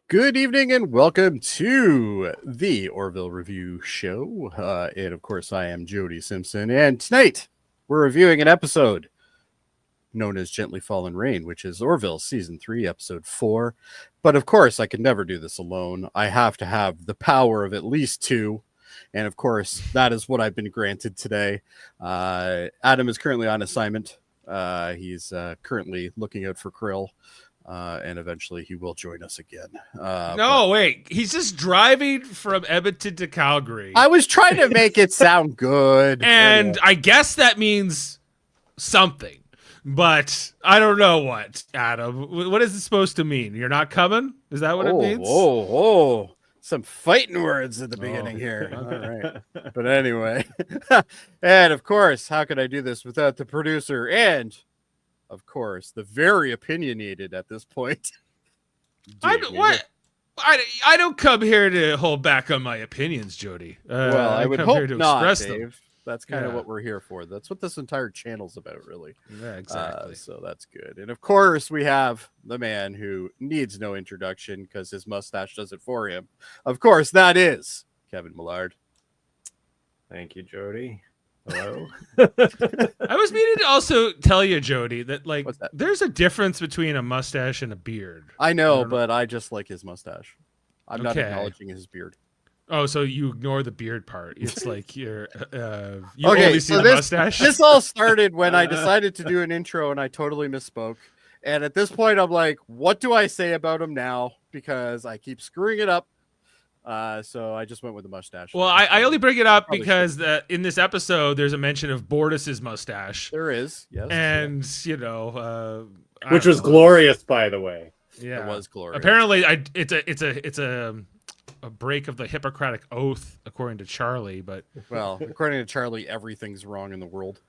Good evening and welcome to the Orville Review Show. And of course, I am Jody Simpson. And tonight we're reviewing an episode known as Gently Fallen Rain, which is Orville Season 3, Episode 4. But of course, I can never do this alone. I have to have the power of at least two. And of course, that is what I've been granted today. Adam is currently on assignment. He's currently looking out for Krill. And eventually he will join us again. Wait. He's just driving from Edmonton to Calgary. I was trying to make it sound good. And anyway. I guess that means something. But I don't know what, Adam. What is it supposed to mean? You're not coming? Is that what it means? Oh. Some fighting words at the beginning here. All right. But anyway. And of course, how could I do this without the producer and... of course, the very opinionated at this point. I don't come here to hold back on my opinions, Jody. Well, I would hope not, Dave. Them. That's kind of what we're here for. That's what this entire channel's about, really. Yeah, exactly. So that's good. And of course, we have the man who needs no introduction because his mustache does it for him. Of course, that is Kevin Millard. Thank you, Jody. Hello. I was meaning to also tell you, Jody, that that? There's a difference between a mustache and a beard. I know, but I just like his mustache. I'm not acknowledging his beard. Oh, so you ignore the beard part. It's like you only see the mustache. This all started when I decided to do an intro and I totally misspoke. And at this point, I'm like, what do I say about him now? Because I keep screwing it up. So I just went with the mustache. Well, I only bring it up because in this episode, there's a mention of Bortus's mustache. There is, yes. And, which was glorious, by the way. Yeah. It was glorious. Apparently, it's a break of the Hippocratic Oath, according to Charlie. But well, according to Charlie, everything's wrong in the world.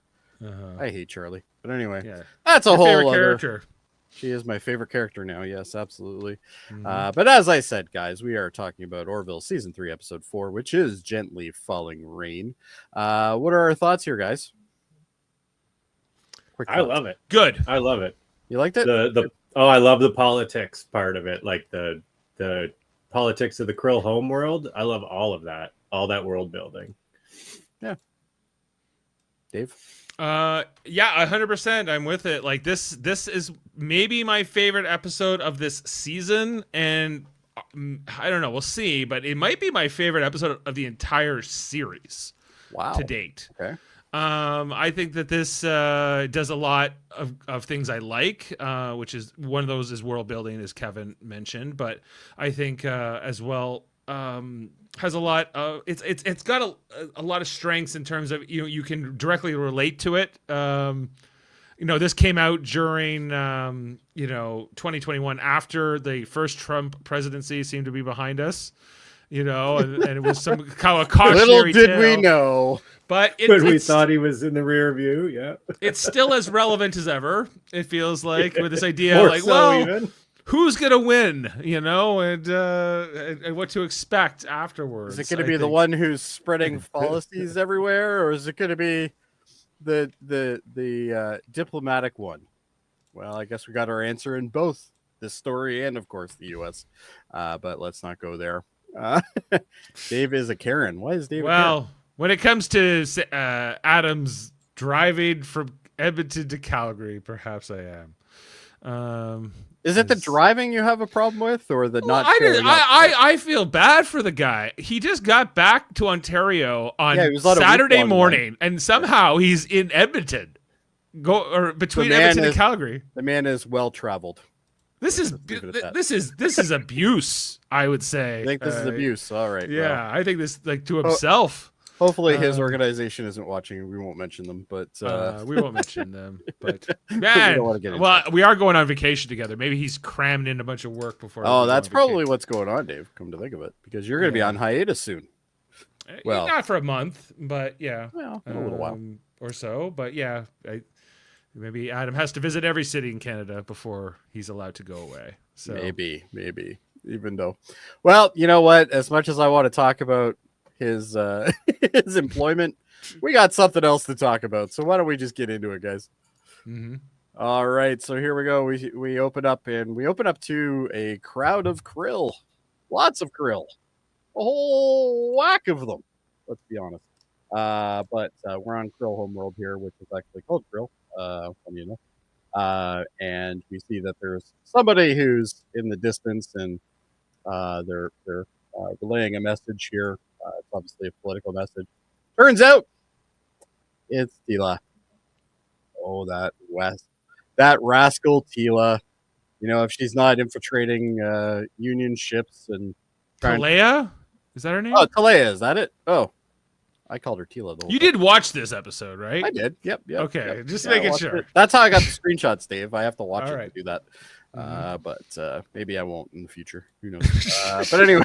I hate Charlie. But anyway, that's a whole other character. She is my favorite character now. Yes, absolutely. But as I said, guys, we are talking about Orville Season 3, Episode 4, which is Gently Falling Rain. What are our thoughts here, guys? I love it. Good. I love it. You liked it? I love the politics part of it, like the politics of the Krill home world. I love all of that, all that world building. Yeah. Dave? Yeah, 100%. I'm with it. Like this is maybe my favorite episode of this season, and I don't know, we'll see, but it might be my favorite episode of the entire series. Wow. To date. Okay. I think that this does a lot of things I like, which is one of those is world building, as Kevin mentioned, but I think as well has a lot of it's got a lot of strengths in terms of you can directly relate to it. This came out during 2021 after the first Trump presidency seemed to be behind us. And it was some kind of cautionary Little did tale. we know. But we thought he was in the rear view. Yeah, it's still as relevant as ever. It feels like with this idea, who's gonna win? And what to expect afterwards. Is it going to be the one who's spreading fallacies everywhere, or is it going to be the diplomatic one? Well, I guess we got our answer in both this story and, of course, the U.S. But let's not go there. Dave is a Karen. Why is Dave? Well, when it comes to Adam's driving from Edmonton to Calgary, perhaps I am. Is it the driving you have a problem with, or the not? I feel bad for the guy. He just got back to Ontario on Saturday morning, and somehow he's in Edmonton, between Edmonton and Calgary. The man is well traveled. This is abuse, I would say. I think this is abuse. All right. Yeah, well. I think this to himself. Hopefully his organization isn't watching. We won't mention them, but we won't mention them. But man, we are going on vacation together. Maybe he's crammed in a bunch of work before. Oh, that's probably what's going on, Dave. Come to think of it, because you're going to be on hiatus soon. Well, not for a month, but yeah, well, a little while or so. But yeah, maybe Adam has to visit every city in Canada before he's allowed to go away. So maybe, even though, well, you know what? As much as I want to talk about his employment, we got something else to talk about. So why don't we just get into it, guys? Mm-hmm. All right, so here we go. We open up to a crowd of krill Lots of krill. A whole whack of them. Let's be honest. But we're on Krill Homeworld here, which is actually called Krill. Funny enough. And we see that there's somebody who's in the distance, and they're relaying a message here. It's obviously a political message. Turns out it's Tila. Oh, that rascal Tila. If she's not infiltrating Union ships and Talea? Is that her name? Oh, Talea, is that it? Oh, I called her Tila. You did watch this episode, right? I did. Yep. Okay, just making sure. It. That's how I got the screenshots, Dave. I have to watch All it right. to do that. But maybe I won't in the future. Who knows? But anyway,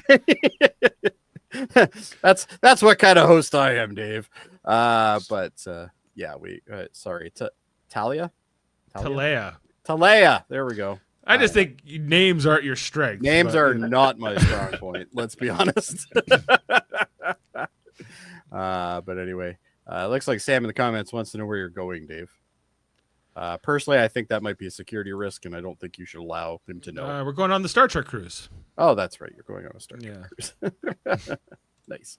that's what kind of host I am, Dave. Yeah, sorry, Talia. Talea. There we go. I just think names aren't your strength. Names are not my strong point. Let's be honest. But anyway, it looks like Sam in the comments wants to know where you're going, Dave. Personally, I think that might be a security risk, and I don't think you should allow him to know. We're going on the Star Trek cruise. Oh, that's right. You're going on a Star Trek cruise. Nice.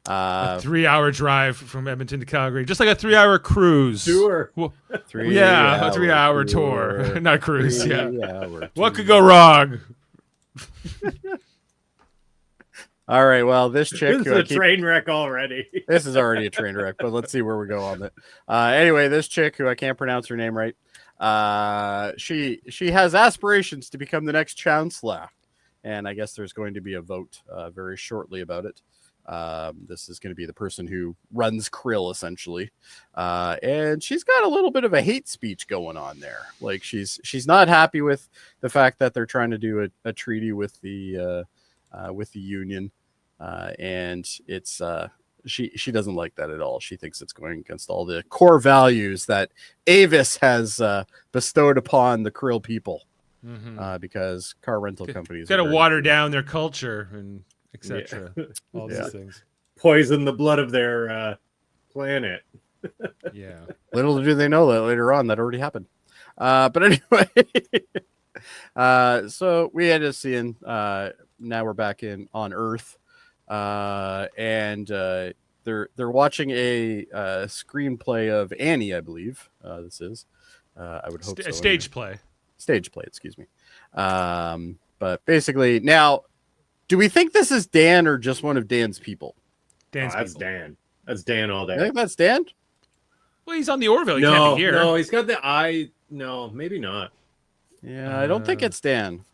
A 3-hour drive from Edmonton to Calgary, just like a 3-hour cruise Tour. Well, a 3-hour tour, not cruise. What could go wrong? All right. Well, this chick. This is a train wreck already. This is already a train wreck, but let's see where we go on it. Anyway, this chick, who I can't pronounce her name right, she has aspirations to become the next chancellor, and I guess there's going to be a vote very shortly about it. This is going to be the person who runs Krill, essentially, and she's got a little bit of a hate speech going on there. Like she's not happy with the fact that they're trying to do a treaty with the Union, and it's she doesn't like that at all. She thinks it's going against all the core values that Avis has bestowed upon the Krill people, because car rental companies got to water down their culture and etc. All these things. Poison the blood of their planet. Yeah. Little do they know that later on that already happened. But anyway, so we had a scene. Now we're back on Earth, and they're watching a screenplay of Annie, I believe. This is. I would hope so. Stage play. Stage play. Excuse me. But basically now. Do we think this is Dan or just one of Dan's people? That's people. Dan. That's Dan all day. I think that's Dan? Well, he's on the Orville. He can't be here. No, he's got the eye. No, maybe not. Yeah, I don't think it's Dan.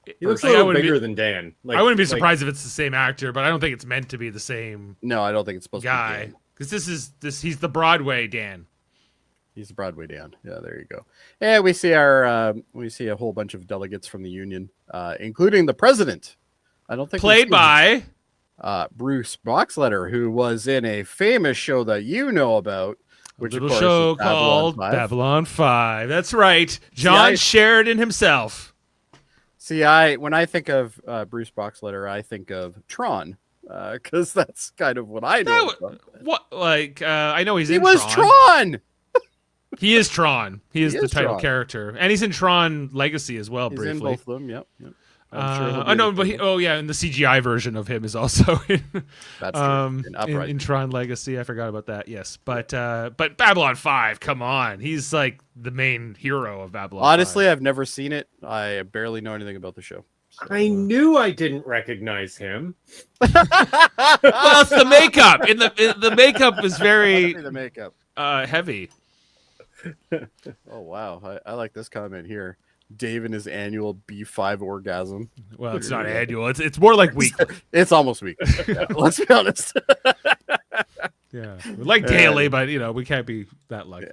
He looks a little bigger than Dan. I wouldn't be surprised if it's the same actor, but I don't think it's meant to be the same. No, I don't think it's supposed to be Dan. Because he's the Broadway Dan. He's the Broadway Dan. Yeah, there you go. And we see a whole bunch of delegates from the Union, including the president. I don't think played by Bruce Boxletter, who was in a famous show that you know about, which a little show called Babylon 5. That's right, John Sheridan himself. See, when I think of Bruce Boxletter, I think of Tron, because that's kind of what I know. I know he was Tron. He is Tron. He is the title character, and he's in Tron Legacy as well. He's briefly. In both of them. Yep. And the CGI version of him is also in, that's true. In Tron Legacy. I forgot about that. Yes, but Babylon 5, come on, he's like the main hero of Babylon. Honestly, 5. I've never seen it. I barely know anything about the show. So, I knew I didn't recognize him. Well, it's the makeup. The makeup is very the makeup heavy. Oh wow, I like this comment here. Dave and his annual B5 orgasm. Well, it's not annual. It's more like weekly. It's almost weekly. Yeah, let's be honest. Yeah, we like daily, but we can't be that lucky.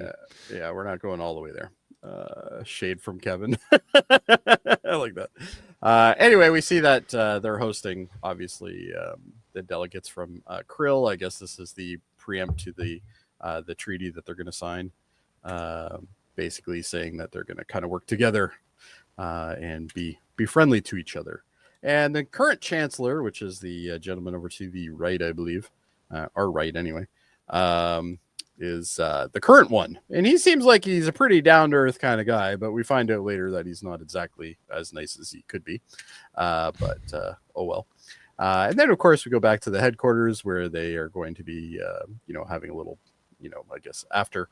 Yeah, we're not going all the way there. Shade from Kevin. I like that. Anyway, we see that they're hosting, obviously, the delegates from Krill. I guess this is the preempt to the treaty that they're going to sign. Basically saying that they're going to kind of work together and be friendly to each other. And the current chancellor, which is the gentleman over to the right, I believe, our right anyway, is the current one, and he seems like he's a pretty down to earth kind of guy. But we find out later that he's not exactly as nice as he could be. But oh well. And then of course we go back to the headquarters where they are going to be, having a little, I guess after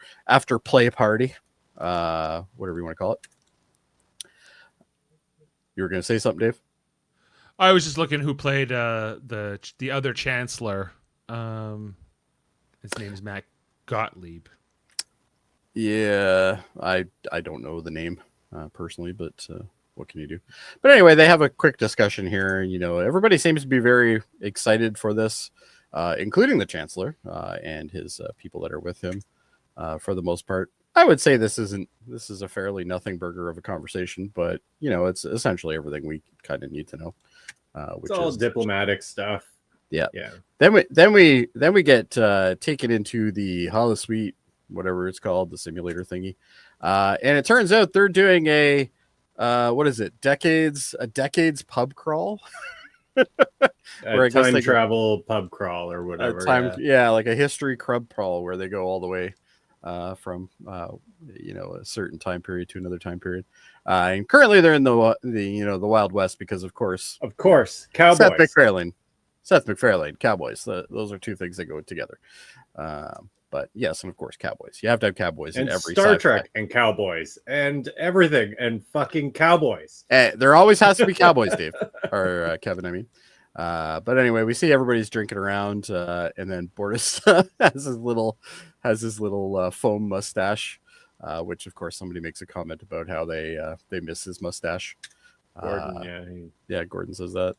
play party, whatever you want to call it. You were going to say something, Dave? I was just looking who played the other Chancellor. His name is Matt Gottlieb. Yeah, I don't know the name personally, but what can you do? But anyway, they have a quick discussion here. Everybody seems to be very excited for this, including the Chancellor and his people that are with him. For the most part, I would say this is a fairly nothing burger of a conversation, but it's essentially everything we kind of need to know. Which it's all diplomatic stuff. Yeah. Yeah. Then we get taken into the holosuite, whatever it's called, the simulator thingy. And it turns out they're doing a decades pub crawl. A time travel pub crawl or whatever. Like a history crub crawl where they go all the way from a certain time period to another time period. And currently they're in the Wild West because of course cowboys. Seth MacFarlane, cowboys. Those are two things that go together. But yes, and of course cowboys. You have to have cowboys and in every Star Trek and cowboys and everything and fucking cowboys. There always has to be cowboys, Dave or Kevin. I mean. But anyway, we see everybody's drinking around, and then Bortus has his little foam mustache, which of course somebody makes a comment about how they miss his mustache. Gordon, Gordon says that.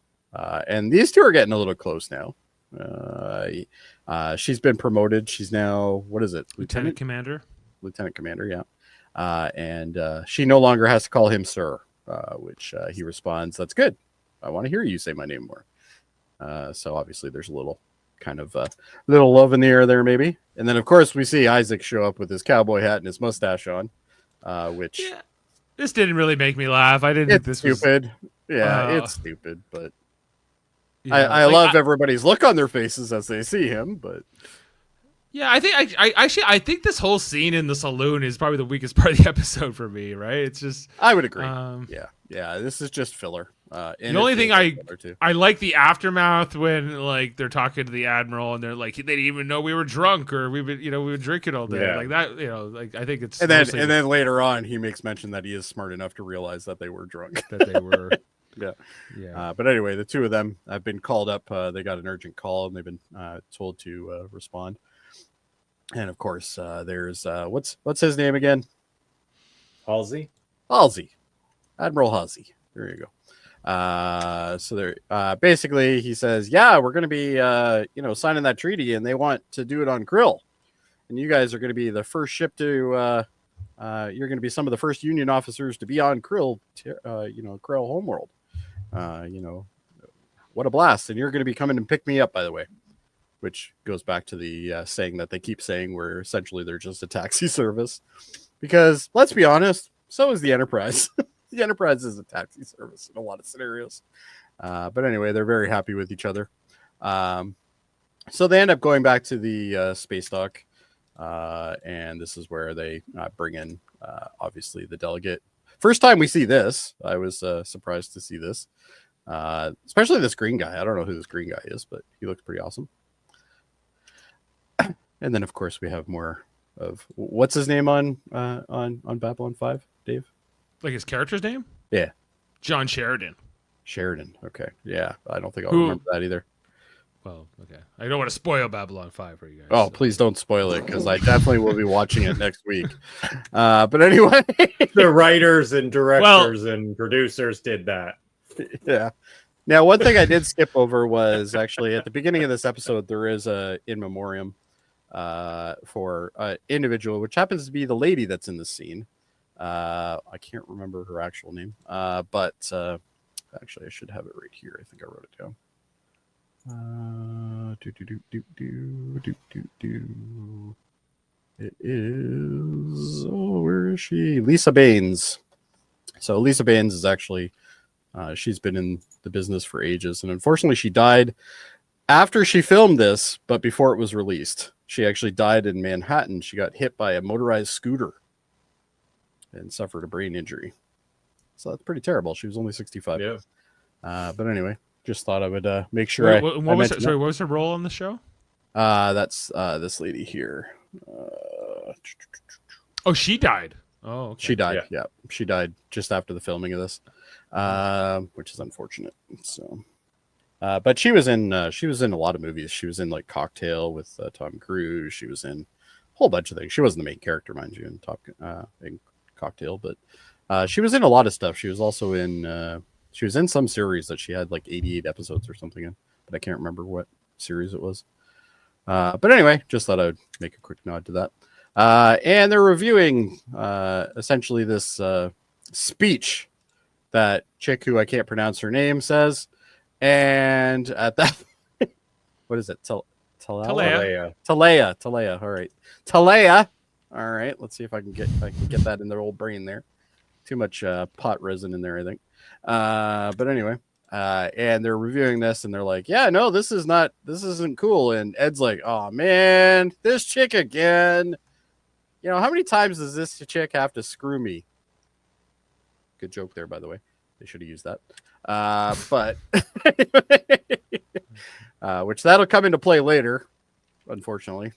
And these two are getting a little close now. She's been promoted. She's now, what is it? Lieutenant Commander, yeah. And she no longer has to call him sir, which he responds, "That's good. I want to hear you say my name more." So obviously there's a little kind of little love in the air there, maybe. And then of course we see Isaac show up with his cowboy hat and his mustache on, which this didn't really make me laugh. I didn't think this stupid. It's stupid, but I love everybody's look on their faces as they see him. But yeah, I think I think this whole scene in the saloon is probably the weakest part of the episode for me. Right? It's just I would agree. Yeah. This is just filler. The only thing I like the aftermath when like they're talking to the admiral and they're like they didn't even know we were drunk or we were drinking all day like that. Like I think it's and then later on he makes mention that he is smart enough to realize that they were drunk. That they were. Yeah. But anyway, the two of them have been called up. They got an urgent call and they've been told to respond. And of course, there's what's his name again? Halsey. Admiral Halsey. There you go. So there, basically he says, yeah, we're going to be, signing that treaty and they want to do it on Krill. And you guys are going to be the first ship to, you're going to be some of the first Union officers to be on Krill, Krill homeworld. What a blast. And you're going to be coming and pick me up, by the way, which goes back to the saying that they keep saying where essentially they're just a taxi service because let's be honest, so is the Enterprise. The Enterprise is a taxi service in a lot of scenarios. But anyway, they're very happy with each other. So they end up going back to the space dock. And this is where they bring in, obviously, the delegate. First time we see this. I was surprised to see this. Especially this green guy. I don't know who this green guy is, but he looks pretty awesome. And then, of course, we have more of... What's his name on Babylon 5, Dave? Like his character's name? Yeah. John Sheridan. Okay. Yeah. I don't think I'll remember that either. Well, okay. I don't want to spoil Babylon 5 for you guys. Oh, please don't spoil it because I definitely will be watching it next week. But anyway. The writers and directors and producers did that. Yeah. Now, one thing I did skip over was actually at the beginning of this episode, there is a in memoriam for an individual, which happens to be the lady that's in the scene. I can't remember her actual name, but actually I should have it right here. I think I wrote it down. It is, where is she? Lisa Baines. So Lisa Baines is actually, she's been in the business for ages, and unfortunately she died After she filmed this, but before it was released, she actually died in Manhattan. She got hit by a motorized scooter and suffered a brain injury. So that's pretty terrible. She was only 65. Yeah. But anyway, just thought I would make sure. What was her role on the show? That's this lady here. Oh, she died. Oh, okay. She died. Yeah, she died just after the filming of this, which is unfortunate. So, but she was in a lot of movies. She was in like Cocktail with Tom Cruise. She was in a whole bunch of things. She wasn't the main character, mind you, in Cocktail, but she was in a lot of stuff. She was also in she was in some series that she had like 88 episodes or something in, but I can't remember what series it was. But anyway, just thought I'd make a quick nod to that. And they're reviewing essentially this speech that chick who I can't pronounce her name says. And at that, what is it? Talea. Talea. All right. Talea. All right. Let's see if I can get that in their old brain there. Too much pot resin in there, I think. But anyway. And they're reviewing this and they're like, yeah, no, this isn't cool. And Ed's like, oh man, this chick again. You know, how many times does this chick have to screw me? Good joke there, by the way. They should have used that. But which that'll come into play later, unfortunately.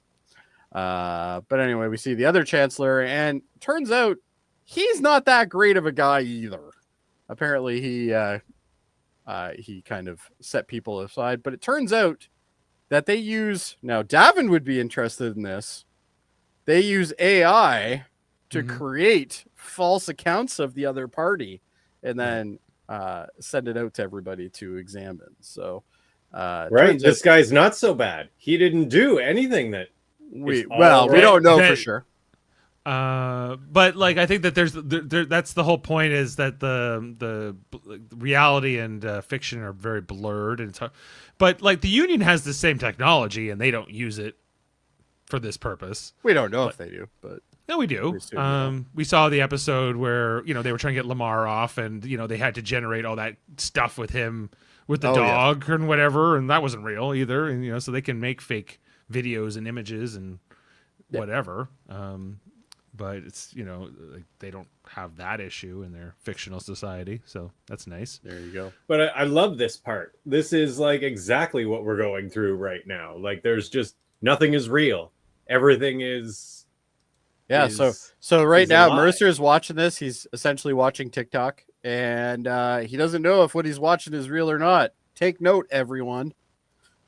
But anyway, we see the other chancellor, and turns out he's not that great of a guy either. Apparently, he kind of set people aside, but it turns out that they use, now Davin would be interested in this. They use AI to create false accounts of the other party and then send it out to everybody to examine. So, right. This guy's not so bad. He didn't do anything that we don't know for sure. But like, I think that that's the whole point, is that the reality and fiction are very blurred, and it's hard. But like, the Union has the same technology and they don't use it for this purpose. We don't know if they do, but no, we do. We saw the episode where, you know, they were trying to get Lamar off, and you know, they had to generate all that stuff with him with the dog and whatever, and that wasn't real either. And you know, so they can make fake videos and images and whatever. But it's, you know, like, they don't have that issue in their fictional society, so that's nice. There you go. But I love this part. This is like exactly what we're going through right now. Like, there's just nothing is real. Everything is. Yeah. So right now, Mercer's watching this. He's essentially watching TikTok, and he doesn't know if what he's watching is real or not. Take note, everyone.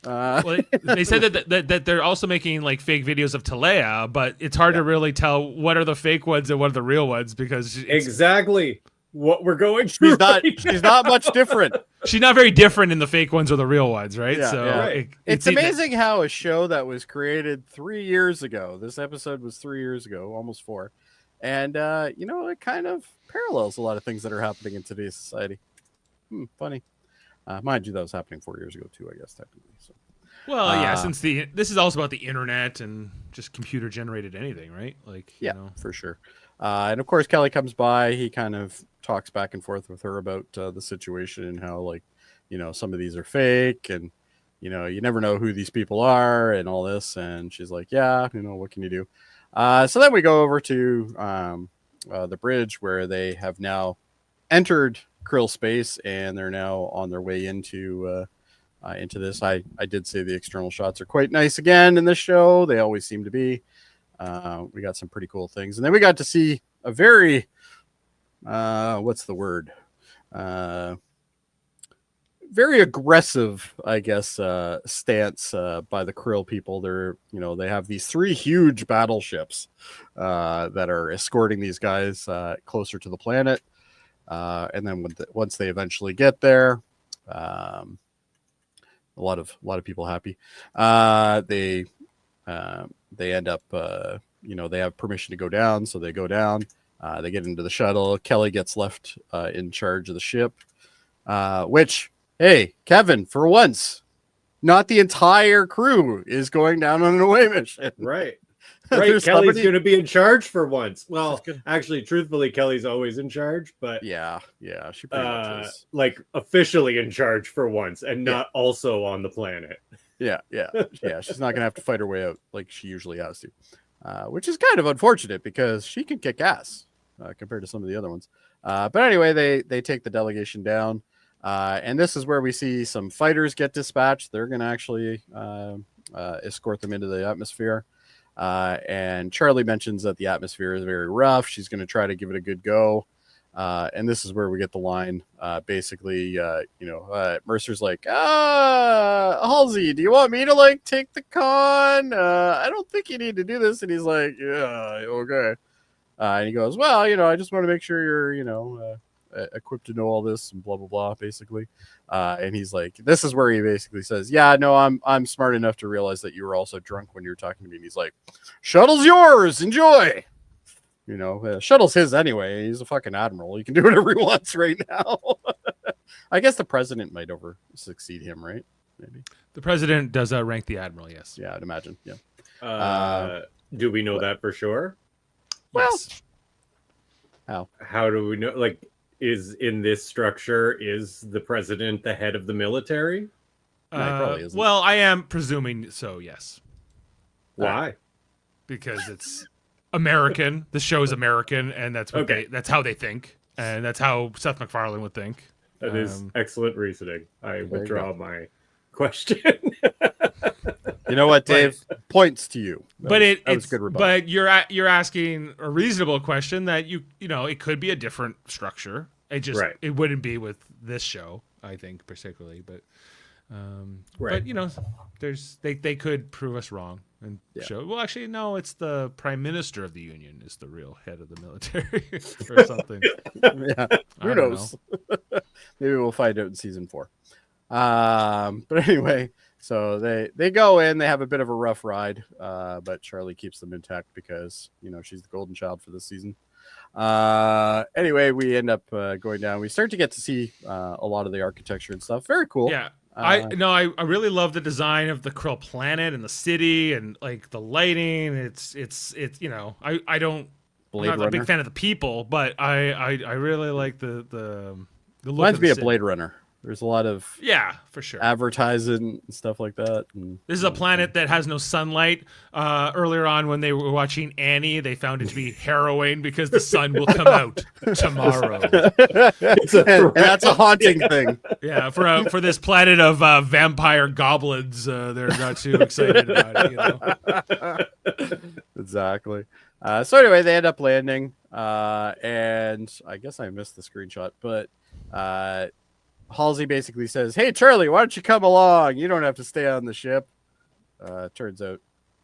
Well, they said that they're also making like fake videos of Talea, but it's hard to really tell what are the fake ones and what are the real ones, because exactly what we're going through. She's not much different. She's not very different in the fake ones or the real ones, right? Yeah, so yeah. It's amazing how a show that was created 3 years ago, this episode was 3 years ago, almost 4, and you know, it kind of parallels a lot of things that are happening in today's society. Funny. Mind you, that was happening 4 years ago too, I guess, technically. So. Well, yeah, since this is also about the internet and just computer generated anything, right? Like, yeah, you know. for sure. And of course, Kelly comes by. He kind of talks back and forth with her about the situation and how, like, you know, some of these are fake, and you know, you never know who these people are and all this. And she's like, yeah, you know, what can you do? So then we go over to the bridge where they have now entered Krill space, and they're now on their way into this. I did say the external shots are quite nice again in this show. They always seem to be. We got some pretty cool things, and then we got to see a very what's the word? Very aggressive, I guess, stance by the Krill people. They're, you know, they have these 3 huge battleships that are escorting these guys closer to the planet. And then once they eventually get there, a lot of people happy. They end up, you know, they have permission to go down, so they go down. They get into the shuttle. Kelly gets left in charge of the ship, which, hey, Kevin, for once, not the entire crew is going down on an away mission. Right. Right, Kelly's going to be in charge for once. Well, actually, truthfully, Kelly's always in charge, but yeah, she pretty much is. Like officially in charge for once, and not also on the planet. Yeah. She's not gonna have to fight her way out like she usually has to, which is kind of unfortunate because she can kick ass compared to some of the other ones. But anyway, they take the delegation down, and this is where we see some fighters get dispatched. They're gonna actually escort them into the atmosphere. And Charlie mentions that the atmosphere is very rough. She's going to try to give it a good go. And this is where we get the line. Basically, Mercer's like, Halsey, do you want me to like take the con? I don't think you need to do this. And he's like, yeah, okay. And he goes, well, I just want to make sure you're, equipped to know all this and blah, blah, blah, basically. And he's like, this is where he basically says, yeah, no, I'm smart enough to realize that you were also drunk when you were talking to me. And he's like, shuttle's yours. Enjoy. Shuttle's his anyway. He's a fucking admiral. He can do whatever he wants right now. I guess the president might succeed him, right? Maybe. The president does rank the admiral, yes. Yeah, I'd imagine. Yeah. Do we know that for sure? Well, Yes. How do we know? Like, is in this structure, is the president the head of the military? No, he probably isn't. Well, I am presuming so, yes. Why? Because it's American. The show is American, and that's what Okay. that's how they think, and that's how Seth MacFarlane would think. That is excellent reasoning. I withdraw go. my question. You know what, Dave? Points to you. But That was it's good rebuttal. but you're asking a reasonable question that it could be a different structure. It wouldn't be with this show, I think, particularly. But Right. But they could prove us wrong and show. Well, actually, no. It's the Prime Minister of the Union is the real head of the military or something. Yeah, who I don't knows? Maybe we'll find out in season 4. But anyway, so they go in. They have a bit of a rough ride, but Charlie keeps them intact because she's the golden child for this season. Anyway, we end up going down. We start to get to see a lot of the architecture and stuff. Very cool. Yeah. I really love the design of the Krill planet and the city and like the lighting. It's I don't. Blade I'm not a big Runner. fan of the people, but I really like the look. Reminds of me the of city. Blade Runner. There's a lot of For sure. advertising and stuff like that. And, This is a planet that has no sunlight. Earlier on, when they were watching Annie, they found it to be harrowing because the sun will come out tomorrow. and that's a haunting thing. Yeah, for this planet of vampire goblins, they're not too excited about it. Exactly. So anyway, they end up landing, and I guess I missed the screenshot, but Halsey basically says, "Hey, Charlie, why don't you come along? You don't have to stay on the ship." Turns out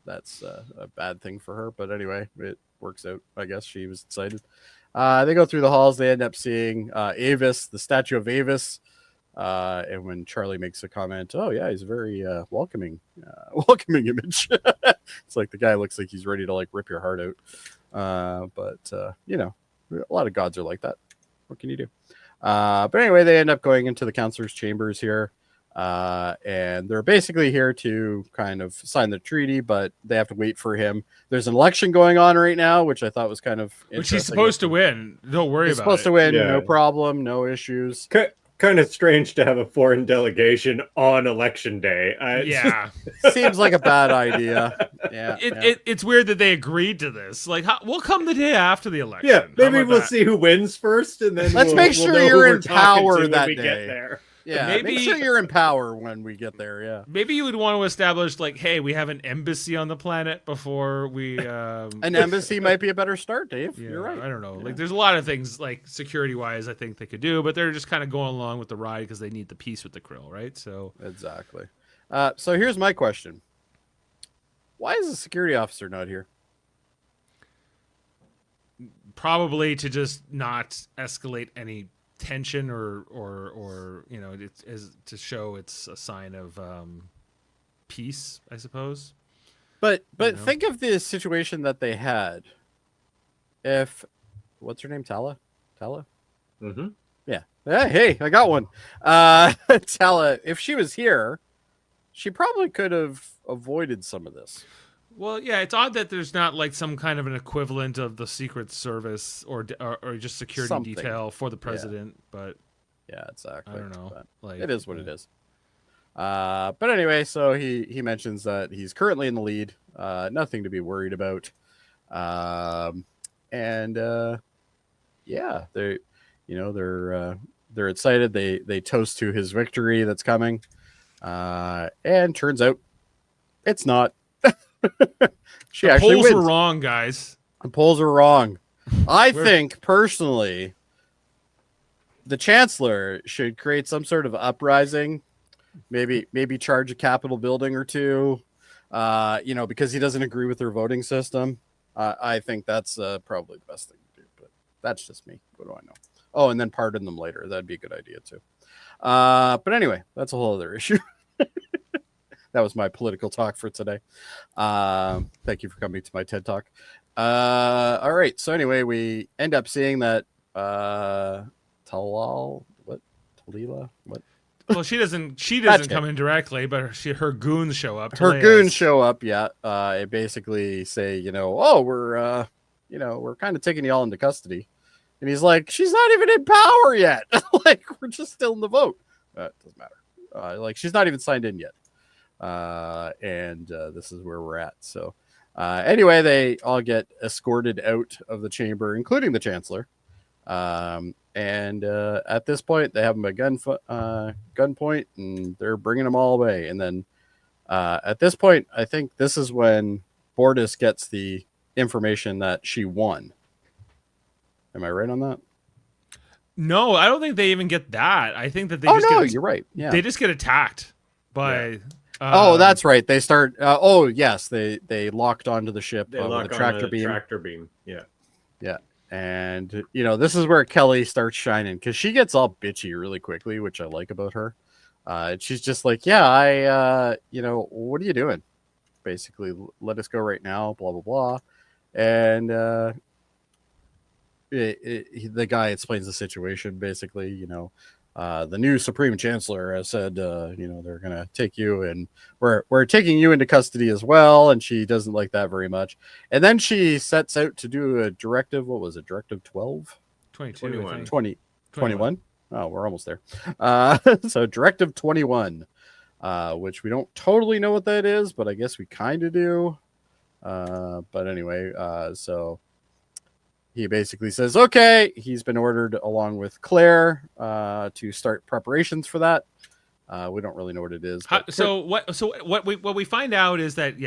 that's a bad thing for her, but anyway, it works out. I guess she was excited. They go through the halls. They end up seeing Avis, the statue of Avis. And when Charlie makes a comment, "Oh yeah, he's a very welcoming image." It's like the guy looks like he's ready to like rip your heart out. But a lot of gods are like that. What can you do? But anyway, they end up going into the counselor's chambers here. And they're basically here to kind of sign the treaty, but they have to wait for him. There's an election going on right now, which I thought was kind of Which he's supposed to win. Don't worry He's about supposed it. to win, Yeah. no problem, no issues. Kind of strange to have a foreign delegation on election day. Yeah. Seems like a bad idea. Yeah, It's weird that they agreed to this. Like, we'll come the day after the election. Yeah, How maybe about we'll that? see who wins first, and then Let's we'll make sure know who you're we're in talking power to when that we day. get there. Yeah, Maybe- make sure you're in power when we get there. Yeah, Maybe you would want to establish, like, hey, we have an embassy on the planet before we. an embassy might be a better start, Dave. Yeah, You're right. I don't know. Yeah. Like, there's a lot of things, like, security-wise, I think they could do, but they're just kind of going along with the ride because they need the peace with the Krill, right? So, Exactly. So here's my question: why is the security officer not here? probably to just not escalate any tension or it's as to show it's a sign of peace, I suppose. But know? think of the situation that they had. If what's her name, Tala? Mm-hmm. Yeah. Hey, I got one. Tala, if she was here, she probably could have avoided some of this. Well, yeah, it's odd that there's not like some kind of an equivalent of the Secret Service or just security Something. detail for the president, but Yeah, exactly. I don't know. But Like, it is what it is. But anyway, so he mentions that he's currently in the lead. Nothing to be worried about. And yeah, they're excited. They toast to his victory that's coming. And turns out it's not. She The actually polls wins. were wrong, guys. The polls are wrong. I think personally, the chancellor should create some sort of uprising. Maybe charge a Capitol building or two. Because he doesn't agree with their voting system. I think that's probably the best thing to do. But that's just me. What do I know? Oh, and then pardon them later. That'd be a good idea too. But anyway, that's a whole other issue. That was my political talk for today. Thank you for coming to my TED Talk. All right. So anyway, we end up seeing that Talal, what? Talila? What? Well, she doesn't come in directly, but her goons show up. Her goons show up, yeah. And basically say, we're kind of taking y'all into custody. And he's like, she's not even in power yet. Like, we're just still in the vote. It doesn't matter. She's not even signed in yet. And this is where we're at. So anyway, they all get escorted out of the chamber, including the chancellor. And at this point, they have him at gunpoint, and they're bringing them all away. And then at this point, I think this is when Bortus gets the information that she won. Am I right on that? No, I don't think they even get that. I think that they you're right. Yeah. They just get attacked by... Yeah. That's right. They start... yes, they locked onto the ship with a tractor beam. Tractor beam, yeah. Yeah. And, this is where Kelly starts shining, because she gets all bitchy really quickly, which I like about her. She's just like, yeah, what are you doing? Basically, let us go right now, blah, blah, blah. And the guy explains the situation, basically, the new Supreme Chancellor has said, they're going to take you, and we're taking you into custody as well. And she doesn't like that very much. And then she sets out to do a directive. What was it? Directive 12? 21. 21. Oh, we're almost there. So Directive 21, which we don't totally know what that is, but I guess we kind of do. But anyway, so he basically says, okay, he's been ordered along with Claire to start preparations for that. We don't really know what it is. So what we find out is that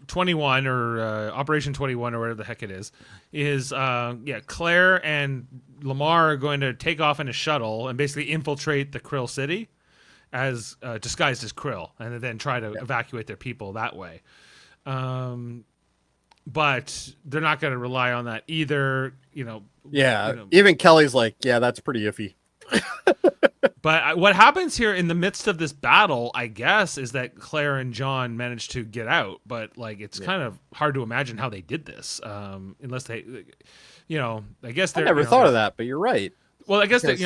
21 or Operation 21 or whatever the heck it is Claire and Lamar are going to take off in a shuttle and basically infiltrate the Krill city as disguised as Krill, and then try to evacuate their people that way. But they're not going to rely on that either, Even Kelly's like, yeah, that's pretty iffy. But what happens here in the midst of this battle, I guess, is that Claire and John managed to get out. But it's kind of hard to imagine how they did this, unless they, I guess they're. I never thought of that, but you're right. Well, I guess that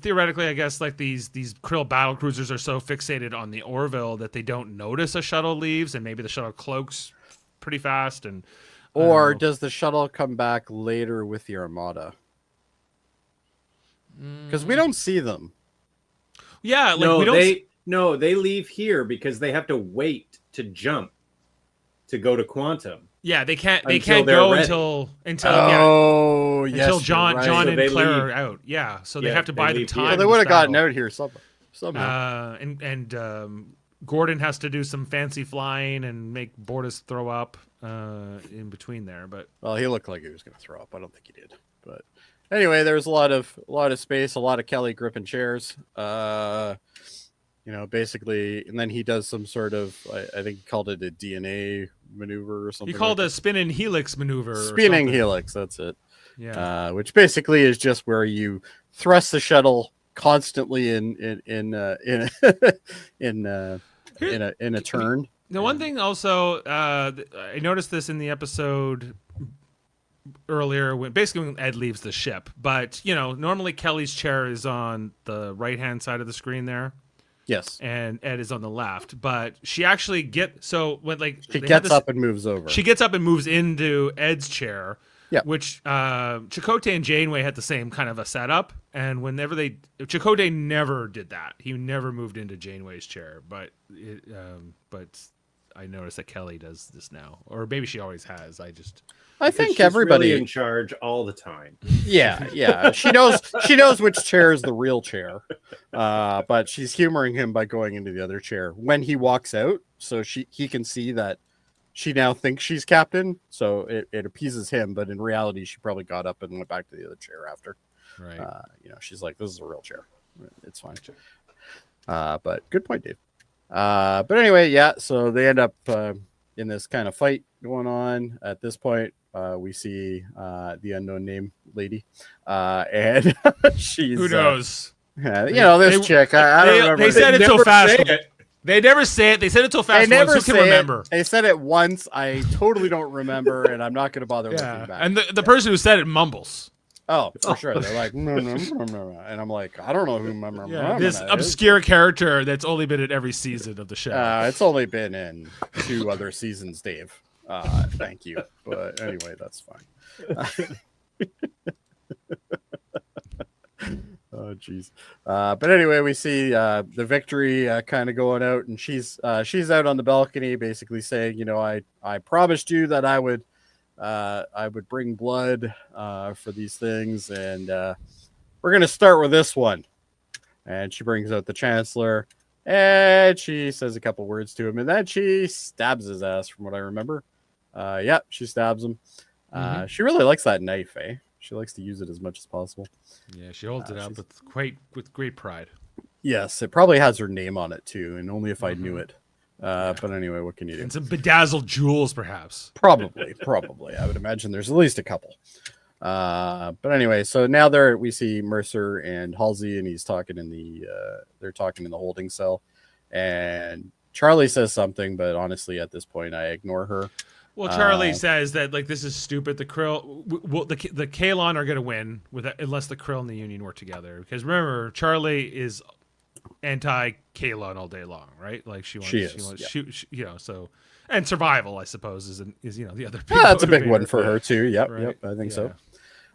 theoretically, I guess these Krill battle cruisers are so fixated on the Orville that they don't notice a shuttle leaves, and maybe the shuttle cloaks pretty fast. And or does the shuttle come back later with the Armada? Because we don't see them. Yeah, they leave here because they have to wait to jump to go to Quantum. Yeah, they can't go ready. until John and Claire are out. Yeah, so they have to buy the time. Well, they would have gotten out here somehow. And Gordon has to do some fancy flying and make Bortus throw up in between there. But he looked like he was going to throw up. I don't think he did. But anyway, there was a lot of space, a lot of Kelly gripping chairs. Basically, and then he does some sort of, I think he called it a DNA maneuver or something. He called it a spinning helix maneuver. Spinning helix, that's it. Yeah. Which basically is just where you thrust the shuttle constantly in a turn. The one thing also, I noticed this in the episode earlier when Ed leaves the ship, but normally Kelly's chair is on the right hand side of the screen there. Yes, and Ed is on the left, but she actually she gets up and moves over. She gets up and moves into Ed's chair, Yeah. Which Chakotay and Janeway had the same kind of a setup, and whenever Chakotay never did that. He never moved into Janeway's chair, but I noticed that Kelly does this now, or maybe she always has. I think she's everybody really in charge all the time. Yeah. She knows which chair is the real chair. But she's humoring him by going into the other chair when he walks out, so he can see that she now thinks she's captain, so it appeases him, but in reality she probably got up and went back to the other chair after. Right. She's like, this is a real chair. It's fine. But good point, Dave. But anyway, yeah, so they end up in this kind of fight going on. At this point, we see the unknown name lady, and she's who knows? This chick. I don't remember. They said it so fast. They never say it. They said it so fast. Who can remember? They said it once. I totally don't remember, and I'm not going to bother looking back. And the person who said it mumbles. Oh, for sure. They're like, no. And I'm like, I don't know who this obscure character that's only been in every season of the show. It's only been in 2 other seasons, Dave. Thank you. But anyway, that's fine. Oh, jeez. But anyway, we see the Victory kind of going out, and she's out on the balcony, basically saying, I promised you that I would bring blood for these things, and we're gonna start with this one. And she brings out the Chancellor, and she says a couple words to him, and then she stabs his ass, from what I remember. She stabs him. She really likes that knife, eh? She likes to use it as much as possible. Yeah, she holds it up with great pride. Yes, it probably has her name on it too, and only if I knew it. But anyway, what can you do? And some bedazzled jewels, perhaps. Probably. I would imagine there's at least a couple. But anyway, so now we see Mercer and Halsey, and he's talking they're talking in the holding cell, and Charlie says something, but honestly, at this point, I ignore her. Well, Charlie says that this is stupid. The Krill, the Kaelon are going to win unless the Krill and the Union work together. Because remember, Charlie is anti-Kaelon all day long, right? Like she wants, so, and survival, I suppose, is the other. Yeah, that's a big one for her too. Yep, right? I think so.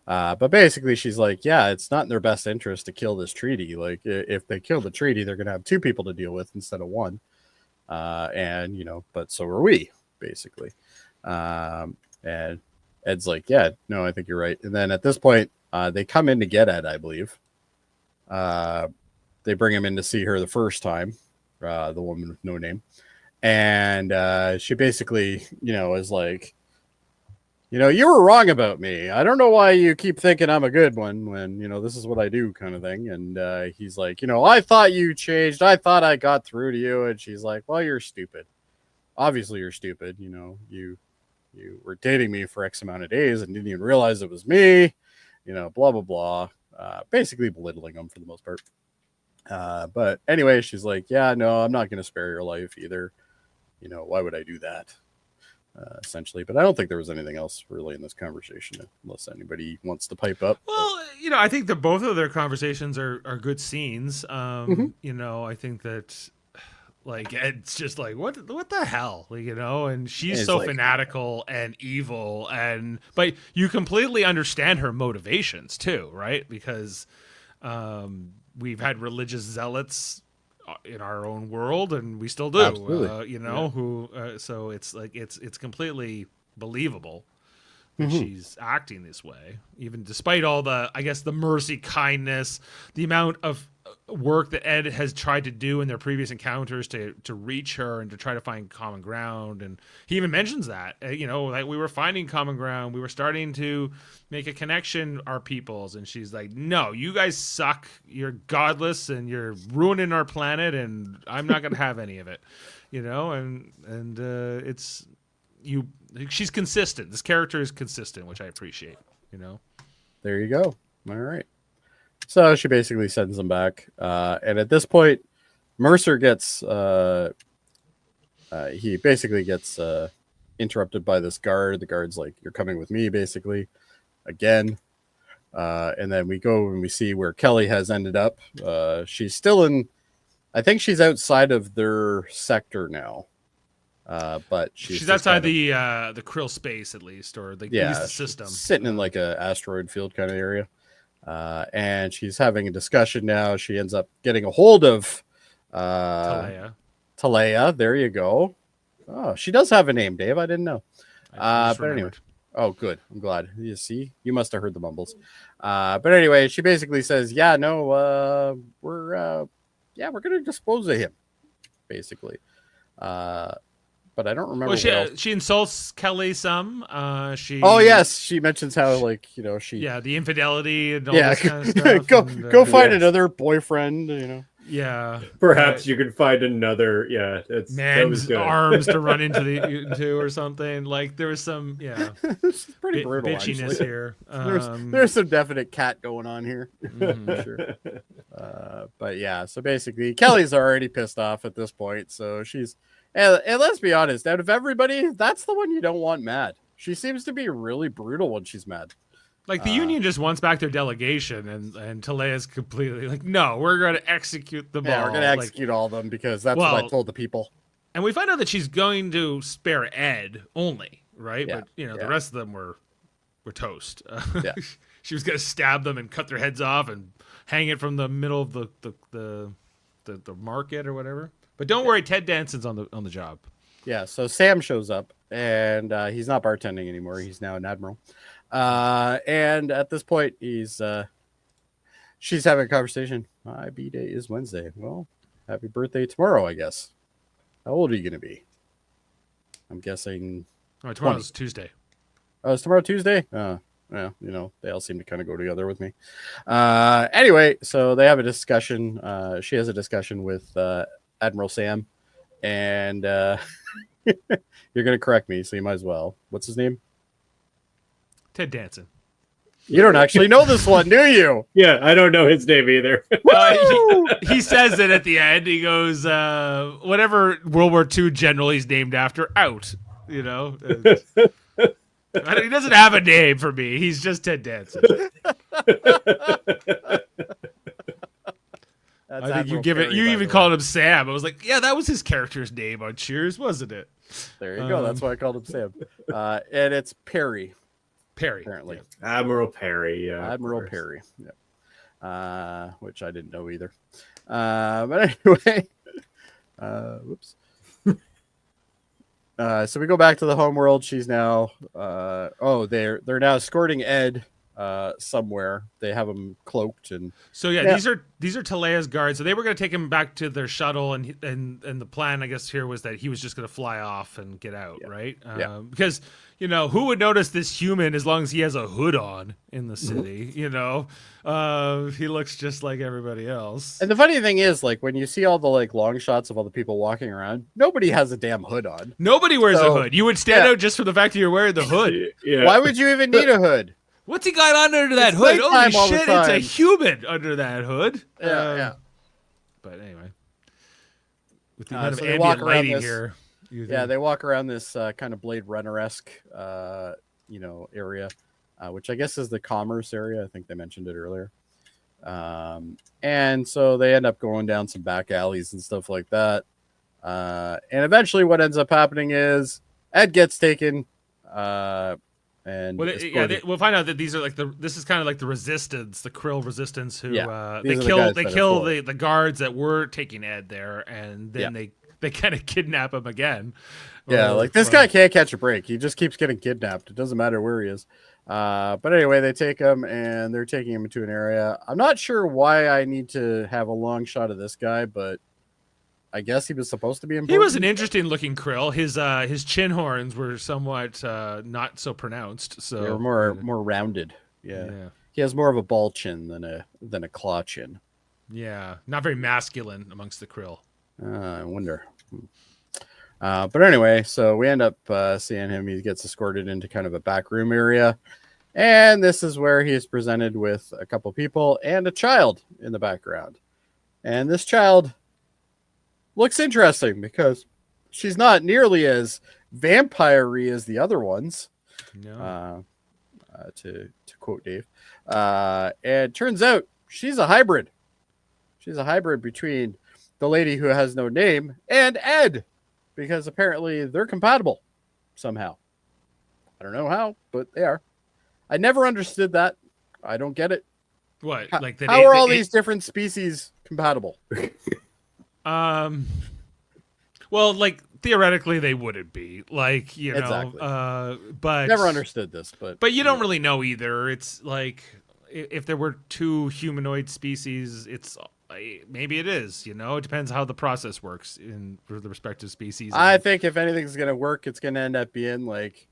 But basically, she's like, yeah, it's not in their best interest to kill this treaty. Like, if they kill the treaty, they're going to have 2 people to deal with instead of 1. But so are we, basically. And Ed's like, yeah, no, I think you're right. And then at this point, they come in to get Ed, I believe. They bring him in to see her the first time, the woman with no name. And she basically, is like, you were wrong about me. I don't know why you keep thinking I'm a good one when, this is what I do, kind of thing. And he's like, I thought you changed. I thought I got through to you. And she's like, well, you're stupid. Obviously, you're stupid. You were dating me for X amount of days and didn't even realize it was me, blah, blah, blah. Basically belittling him for the most part. But anyway, she's like, yeah, no, I'm not going to spare your life either. Why would I do that? Essentially. But I don't think there was anything else really in this conversation, unless anybody wants to pipe up. Well, I think that both of their conversations are good scenes. I think that... it's just like, what the hell, and she's so fanatical and evil, but you completely understand her motivations too, right? Because we've had religious zealots in our own world, and we still do. Absolutely. So it's like it's completely believable that she's acting this way, even despite all the mercy, kindness, the amount of work that Ed has tried to do in their previous encounters to reach her and to try to find common ground. And he even mentions that, like we were finding common ground. We were starting to make a connection, our peoples. And she's like, no, you guys suck. You're godless and you're ruining our planet. And I'm not going to have any of it, she's consistent. This character is consistent, which I appreciate, There you go. All right. So she basically sends them back. And at this point, Mercer gets interrupted by this guard. The guard's like, you're coming with me, basically, again. And then we go and we see where Kelly has ended up. She's still I think she's outside of their sector now. But she's outside the Krill space at least, or at least the system, sitting in like a asteroid field kind of area. And she's having a discussion now. She ends up getting a hold of Talea. There you go. Oh, she does have a name, Dave. I didn't know. But anyway. Oh, good. I'm glad. You see, you must have heard the mumbles. But anyway, she basically says, we're going to dispose of him, basically. But I don't remember. Well, she insults Kelly some. Oh yes, she mentions how the infidelity and all this kind of stuff. go find another boyfriend. Yeah, perhaps you could find another. Yeah, man's arms to run into or something. Like there was some it's pretty brutal bitchiness actually. Here. There's some definite cat going on here. Mm-hmm. Sure. But yeah, so basically Kelly's already pissed off at this point, so she's. And let's be honest, out of everybody, that's the one you don't want mad. She seems to be really brutal when she's mad. Like the union just wants back their delegation, and Talea's completely like, no, we're going to execute them all. Yeah, we're going to execute all of them because that's what I told the people. And we find out that she's going to spare Ed only, right? Yeah, but the rest of them were toast. Yeah. She was going to stab them and cut their heads off and hang it from the middle of the market or whatever. But don't worry, Ted Danson's on the job. Yeah, so Sam shows up, and he's not bartending anymore. He's now an admiral. And at this point, she's having a conversation. My B-day is Wednesday. Well, happy birthday tomorrow, I guess. How old are you going to be? I'm guessing... Oh, tomorrow's Tuesday. Oh, is tomorrow Tuesday? Well, they all seem to kind of go together with me. Anyway, so they have a discussion. She has a discussion with... Admiral Sam, and you're going to correct me, so you might as well. What's his name? Ted Danson. You don't actually know this one, do you? Yeah, I don't know his name either. He says it at the end. He goes, whatever World War II general he's named after, out. He doesn't have a name for me. He's just Ted Danson. I think you give it. You even called him Sam. I was like, yeah, that was his character's name on Cheers, wasn't it? There you go. That's why I called him Sam. And it's Perry. Apparently. Yeah. Admiral Perry. Yeah. Admiral Perry. Yeah. Which I didn't know either. But anyway, whoops. So we go back to the home world. She's now. They're now escorting Ed. Somewhere they have him cloaked, and so these are Talea's guards. So they were going to take him back to their shuttle, and the plan, I guess, here was that he was just going to fly off and get out, right? Because who would notice this human as long as he has a hood on in the city? He looks just like everybody else. And the funny thing is, like when you see all the long shots of all the people walking around, nobody has a damn hood on. Nobody wears a hood. You would stand out just for the fact that you're wearing the hood. Yeah. Why would you even need a hood? What's he got under that hood? Holy shit, it's a human under that hood. Yeah. But anyway. With the amount of ambient lighting here. They walk around this kind of Blade Runner-esque, area, which I guess is the commerce area. I think they mentioned it earlier. And so they end up going down some back alleys and stuff like that. And eventually what ends up happening is Ed gets taken... And we'll find out that these are this is kind of like the resistance, the Krill resistance, who they kill the guards that were taking Ed there, and then they kind of kidnap him again. Yeah, this guy can't catch a break. He just keeps getting kidnapped. It doesn't matter where he is. But anyway, they take him and they're taking him into an area. I'm not sure why I need to have a long shot of this guy, but I guess he was supposed to be important. He was an interesting looking Krill. His chin horns were somewhat not so pronounced. So they were more rounded. Yeah. He has more of a ball chin than a claw chin. Yeah, not very masculine amongst the Krill. I wonder. But anyway, so we end up seeing him. He gets escorted into kind of a back room area. And this is where he is presented with a couple people and a child in the background. And this child looks interesting because she's not nearly as vampire-y as the other ones. No. To quote Dave. And turns out she's a hybrid. She's a hybrid between the lady who has no name and Ed. because apparently they're compatible somehow. I don't know how, but they are. I never understood that. I don't get it. What? Like how are all these different species compatible? Well, like theoretically they wouldn't be, like, you know, exactly. But never understood this, but you don't really know either. It's like if there were two humanoid species, it's maybe it is, you know, it depends how the process works for the respective species. I think if anything's going to work, it's going to end up being like,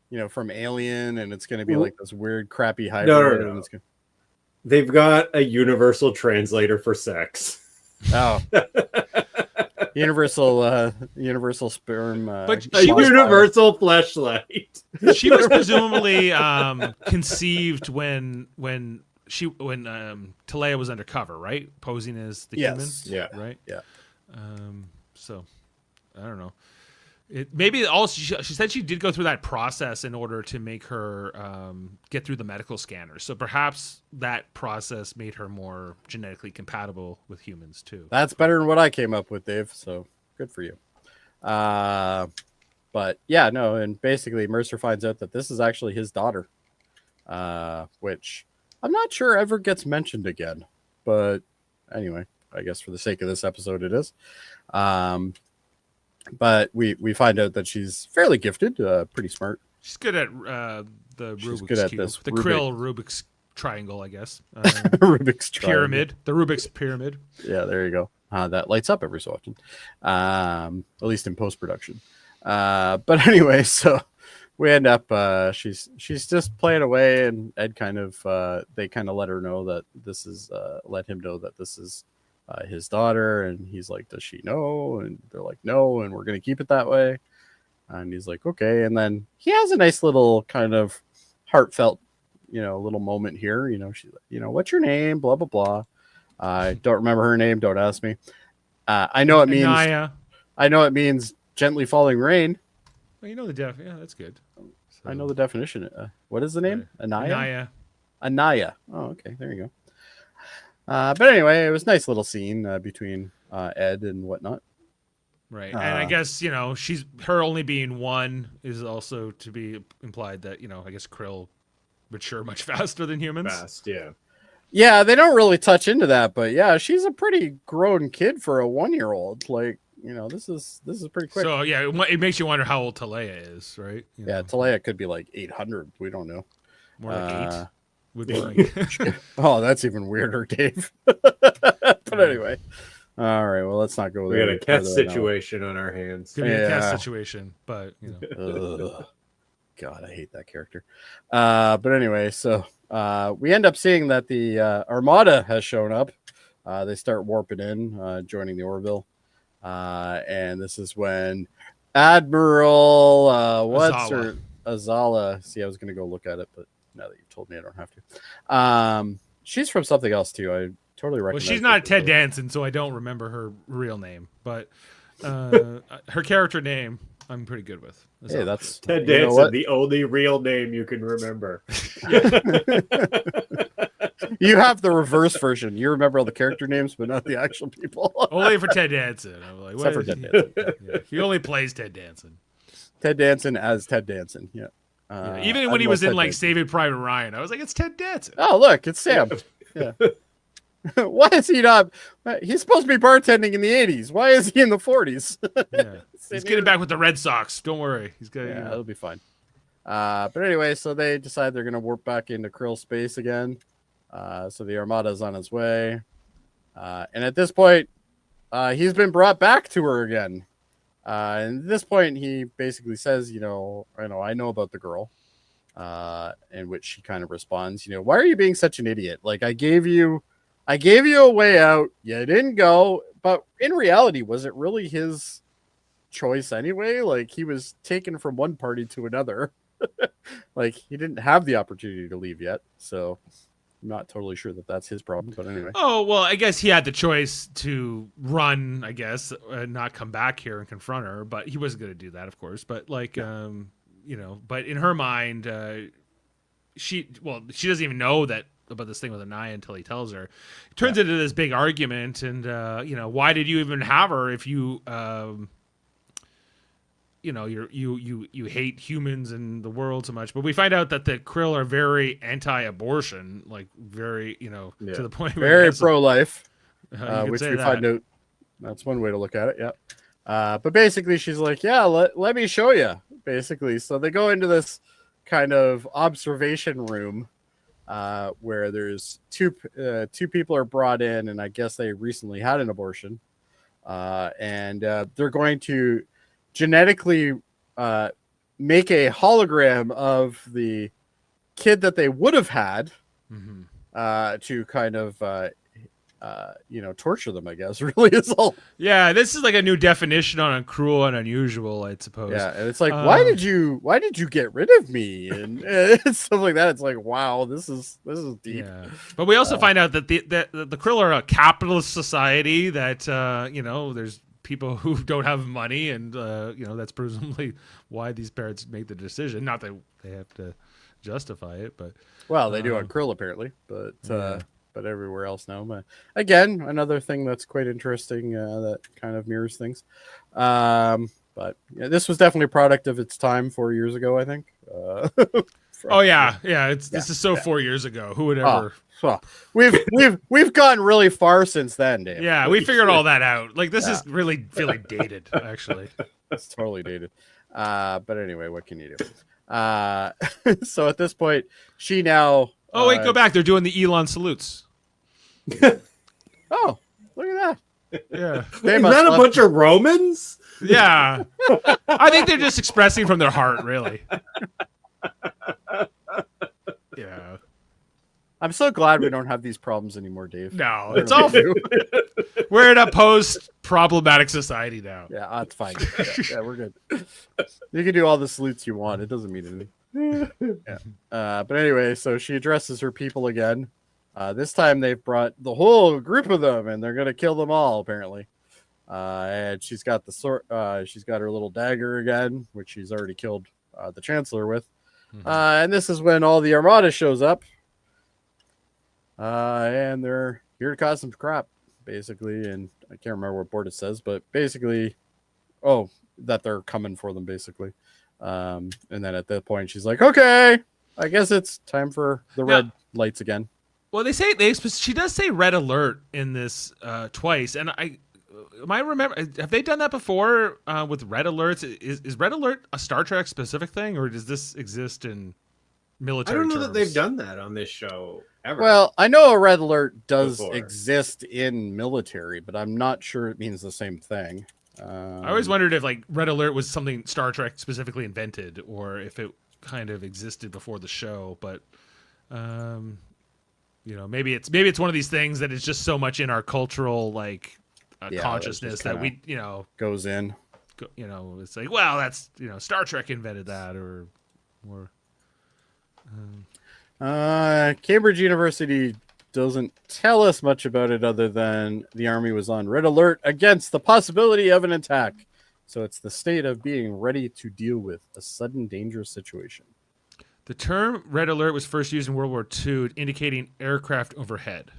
you know, from Alien, and it's going to be like this weird crappy hybrid. No. And it's gonna... They've got a universal translator for sex. Oh. universal sperm, but a universal fleshlight. She was presumably conceived when Talia was undercover, right? Posing as the human. Yeah. Right. Yeah. So I don't know. Maybe also she said she did go through that process in order to make her get through the medical scanner. So perhaps that process made her more genetically compatible with humans too. That's better than what I came up with, Dave. So good for you. But yeah, no. And basically Mercer finds out that this is actually his daughter, which I'm not sure ever gets mentioned again. But anyway, I guess for the sake of this episode, it is. But we find out that she's fairly gifted, pretty smart. She's good at the Rubik's Cube. The Krill Rubik's triangle, I guess. Rubik's pyramid. The Rubik's pyramid. Yeah, there you go. That lights up every so often, at least in post-production. But anyway, so we end up, she's just playing away, and Ed they kind of let him know that this is his daughter, and he's like, does she know? And they're like, no, and we're gonna keep it that way. And he's like, okay. And then he has a nice little kind of heartfelt, you know, little moment here. You know, she's like, you know, what's your name? Blah blah blah. I don't remember her name. Don't ask me. I know it means Anaya. I know it means gently falling rain. Well, you know the yeah, that's good. So, I know the definition. What is the name? Anaya. Anaya. Oh, okay. There you go. But anyway, it was a nice little scene between Ed and whatnot. Right. And I guess, you know, her only being one is also to be implied that, you know, I guess Krill mature much faster than humans. Fast, yeah. Yeah, they don't really touch into that, but yeah, she's a pretty grown kid for a 1-year-old. Like, you know, this is pretty quick. So yeah, it makes you wonder how old Talia is, right? You know? Talia could be like 800. We don't know. More like 8. Would be like... Oh, that's even weirder, Dave. But anyway, all right. Well, let's not go there. We got a cat situation on our hands. Could be a cat situation, but you know. God, I hate that character. But anyway, so we end up seeing that the Armada has shown up. They start warping in, joining the Orville, and this is when Admiral Azala. See, I was going to go look at it, but now that you've told me, I don't have to. She's from something else too. I totally recognize. Well, she's not Ted Danson, so I don't remember her real name, but her character name I'm pretty good with. Hey, that's Ted Danson, the only real name you can remember. You have the reverse version. You remember all the character names, but not the actual people. Only for Ted Danson. I'm like, except for Ted Danson. Yeah. He only plays Ted Danson. Ted Danson as Ted Danson. Yeah. Even when he was in like Saving Private Ryan, I was like, it's Ted Danson. Oh, look, it's Sam. Yeah. Why is he not? He's supposed to be bartending in the 80s. Why is he in the 40s? Yeah. He's getting back with the Red Sox. Don't worry. He's good. Yeah, it'll be fine. But anyway, so they decide they're going to warp back into Krill space again. So the Armada's on its way. And at this point, he's been brought back to her again. And at this point, he basically says, I know about the girl. In which she kind of responds, why are you being such an idiot? Like, I gave you a way out. You didn't go. But in reality, was it really his choice anyway? Like, he was taken from one party to another. Like, he didn't have the opportunity to leave yet. So I'm not totally sure that that's his problem. But anyway. Oh, well, I guess he had the choice to run, I guess, and not come back here and confront her. But he wasn't going to do that, of course. But like, but in her mind, she doesn't even know that about this thing with Anaya until he tells her. It turns into this big argument, and why did you even have her if you you hate humans and the world so much, but we find out that the Krill are very anti-abortion, like very to the point where Very pro-life, which say we that. find out. That's one way to look at it. Yeah. But basically, she's like, "Yeah, let me show you." Basically, so they go into this kind of observation room where there's two people are brought in, and I guess they recently had an abortion, and they're going to genetically make a hologram of the kid that they would have had to kind of torture them, I guess. Really is all. Yeah, this is like a new definition on cruel and unusual, I suppose. Yeah, and it's like, why did you get rid of me and stuff like that. It's like, wow, this is deep. Yeah. But we also find out that the Krill are a capitalist society, that there's people who don't have money, and that's presumably why these parents make the decision. Not that they have to justify it, but they do on Krill apparently, but everywhere else now. But again, another thing that's quite interesting that kind of mirrors things. But yeah, this was definitely a product of its time 4 years ago, I think. This is so 4 years ago. Who would ever? We've gone really far since then, Dave. Yeah, we figured all that out. Like, this is really feeling dated, actually. It's totally dated. But anyway, what can you do? So at this point, she now. Oh wait, go back. They're doing the Elon salutes. Oh, look at that. Yeah. Is that a bunch of Romans? Yeah. I think they're just expressing from their heart, really. Yeah. I'm so glad we don't have these problems anymore, Dave. No, it's all. We're in a post-problematic society now. Yeah, that's fine. Yeah, we're good. You can do all the salutes you want. It doesn't mean anything. Yeah. But anyway, so she addresses her people again. This time they've brought the whole group of them, and they're gonna kill them all apparently. And she's got the sword. She's got her little dagger again, which she's already killed the Chancellor with. And this is when all the Armada shows up. And they're here to cause some crap, basically. And I can't remember what board it says, but basically, that they're coming for them, basically. And then at that point, she's like, "Okay, I guess it's time for the red lights again." Well, she does say red alert in this twice, and have they done that before with red alerts? Is red alert a Star Trek specific thing, or does this exist in military? I don't know terms? that they've done that on this show ever. Well, I know a red alert does exist in military, but I'm not sure it means the same thing. I always wondered if like red alert was something Star Trek specifically invented, or if it kind of existed before the show. But maybe it's one of these things that is just so much in our cultural consciousness that we goes in. It's like, well, that's Star Trek invented that, or. Cambridge University doesn't tell us much about it other than the Army was on red alert against the possibility of an attack. So it's the state of being ready to deal with a sudden dangerous situation. The term red alert was first used in World War II, indicating aircraft overhead.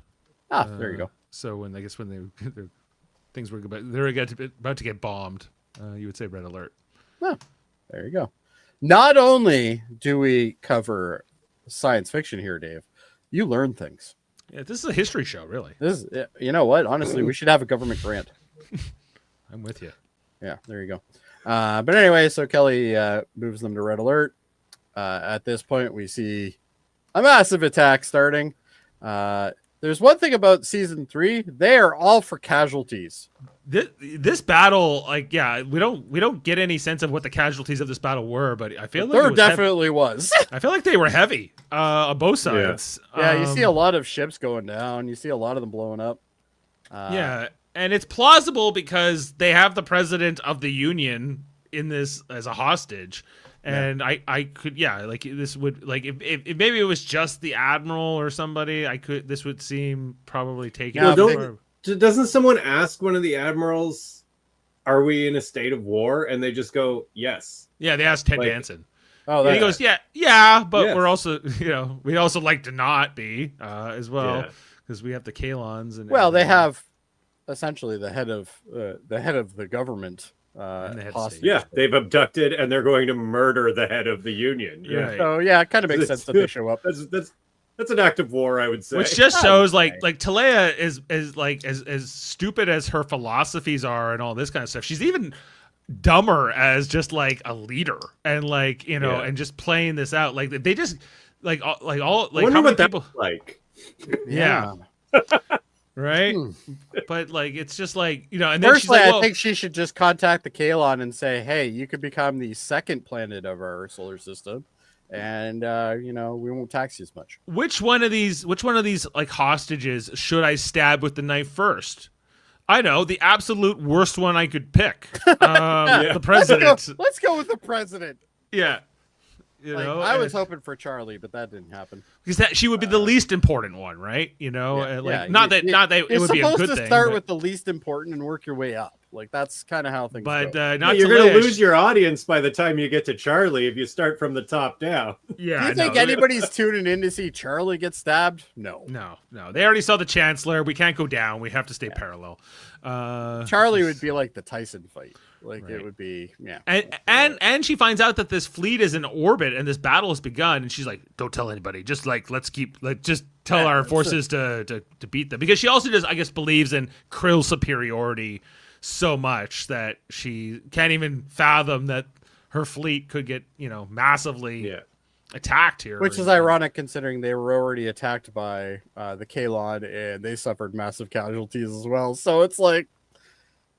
There you go. So when things were about to get bombed, you would say red alert. Oh, there you go. Not only do we cover science fiction here, Dave, you learn things. Yeah, this is a history show, really. This is, you know what? Honestly, we should have a government grant. I'm with you. Yeah, there you go. But anyway, so Kelly moves them to red alert. At this point, we see a massive attack starting. There's one thing about season 3; they are all for casualties. This battle, we don't get any sense of what the casualties of this battle were, but I feel like there definitely was. I feel like they were heavy on both sides. Yeah, you see a lot of ships going down. You see a lot of them blowing up. Yeah, and it's plausible because they have the president of the Union in this as a hostage. And I could, this would, if maybe it was just the admiral or somebody, this would seem probably taken. Doesn't someone ask one of the admirals, "Are we in a state of war?" And they just go, "Yes." Yeah, they asked Ted Danson. Oh, and he goes, "Yeah, but yes. We're also, we'd also like to not be as well, because we have the Kalons." And they have essentially the head of the government And the head hostage. state. Yeah, they've abducted and they're going to murder the head of the union. Yeah, Right. So yeah, it kind of makes sense that they show up. that's an act of war, I would say. Which just shows Okay. like Talea is like as stupid as her philosophies are and all this kind of stuff. She's even dumber as just like a leader and like, you know, Yeah. and just playing this out. Like they just like all I how wonder many what people that's like. Yeah. right? Hmm. But like it's just like, you know, and then she's Personally, like, well, I think she should just contact the Kalon and say, "Hey, you could become the second planet of our solar system, and you know, we won't tax you as much." which one of these like hostages should I stab with the knife first? I know the absolute worst one I could pick. The president. Let's go with the president. Yeah. You Like, know, I and was hoping for Charlie, but that didn't happen. because that she would be the least important one, right? You know, not that it would be a good thing. You're supposed to start but, with the least important and work your way up. Like that's kind of how things but go. not You're to going to Lish. lose your audience by the time you get to Charlie if you start from the top down. Yeah, Do you think no, anybody's tuning in to see Charlie get stabbed? No. No. They already saw the Chancellor. We can't go down. We have to stay parallel. Charlie would be like the Tyson fight. Like Right. it would be, yeah. And she finds out that this fleet is in orbit and this battle has begun, and she's like, "Don't tell anybody. Just like just tell our forces to beat them." Because she also just, I guess, believes in Krill's superiority so much that she can't even fathom that her fleet could get, you know, massively attacked here. Which is ironic considering they were already attacked by the Kalon and they suffered massive casualties as well. So it's like,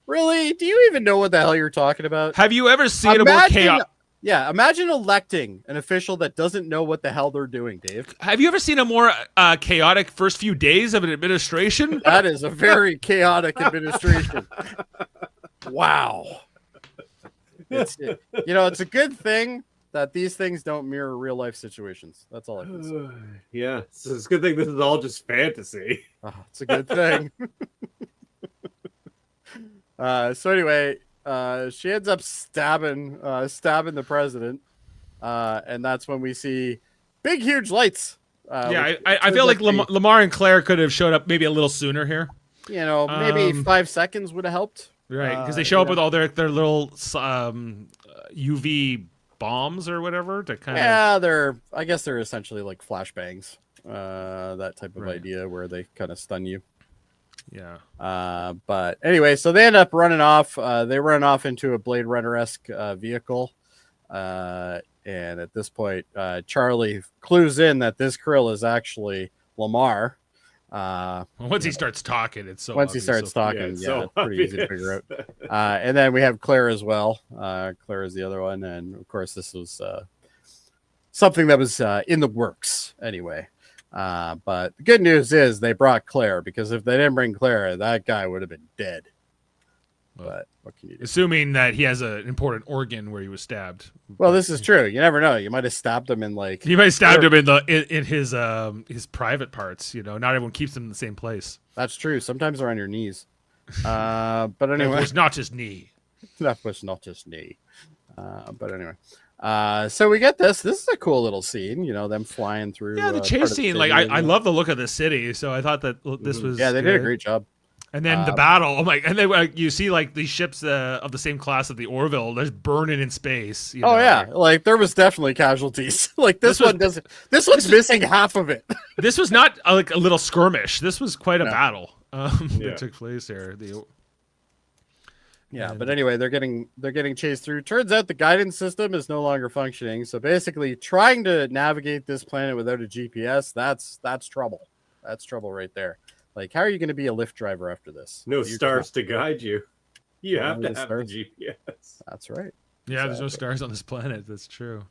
really? Do you even know what the hell you're talking about? Have you ever seen a more chaotic? Yeah, imagine electing an official that doesn't know what the hell they're doing, Dave. Have you ever seen a more chaotic first few days of an administration? That is a very chaotic administration. Wow. It's a good thing that these things don't mirror real life situations. That's all I can say. Yeah, so it's a good thing this is all just fantasy. Oh, it's a good thing. So anyway, she ends up stabbing the president, and that's when we see big, huge lights. I feel like Lamar and Claire could have showed up maybe a little sooner here. You know, maybe 5 seconds would have helped. Right, because they show up with all their little UV bombs or whatever to kind of. I guess they're essentially like flashbangs, that type of idea where they kind of stun you. Yeah. But anyway, so they end up running off. They run off into a Blade Runner-esque vehicle. And at this point, Charlie clues in that this Krill is actually Lamar. Once he starts talking, it's so once he obvious. starts talking, it's yeah, so it's pretty easy to figure out. And then we have Claire as well. Claire is the other one, and of course, this was something that was in the works anyway. But the good news is they brought Claire, because if they didn't bring Claire, that guy would have been dead. But what can you do? Assuming that he has an important organ where he was stabbed. Well, this is true. You never know. You might have stabbed him in like. You might have stabbed him in his private parts. You know, not everyone keeps them in the same place. That's true. Sometimes they're on your knees. But anyway, it's not just knee. That was not just knee. But anyway, so we get this. This is a cool little scene. You know, them flying through. Yeah, the chase scene. Like I love the look of the city. So I thought that this was. Yeah, they did a great job. And then the battle. Oh my! And then you see like these ships of the same class of the Orville. They're burning in space. You know? Yeah, like there was definitely casualties. Like this one doesn't. This one's missing half of it. This was not like a little skirmish. This was quite a battle that took place here. But anyway, they're getting chased through. Turns out the guidance system is no longer functioning. So basically, trying to navigate this planet without a GPS, that's trouble. That's trouble right there. Like, how are you going to be a Lyft driver after this? No stars to guide you. You have to have the GPS. That's right. Yeah, there's no stars on this planet. That's true.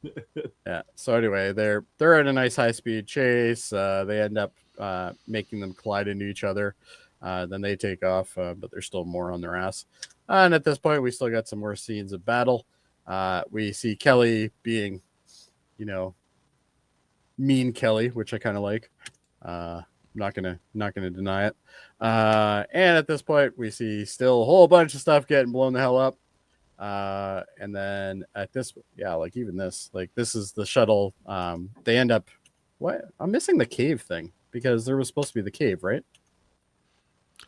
Yeah. So anyway, they're in a nice high-speed chase. They end up making them collide into each other. Then they take off, but there's still more on their ass. And at this point, we still got some more scenes of battle. We see Kelly being, mean Kelly, which I kind of like. Not gonna deny it. And at this point, we see still a whole bunch of stuff getting blown the hell up. And then at this, even this, this is the shuttle. They end up. What? I'm missing the cave thing because there was supposed to be the cave, right?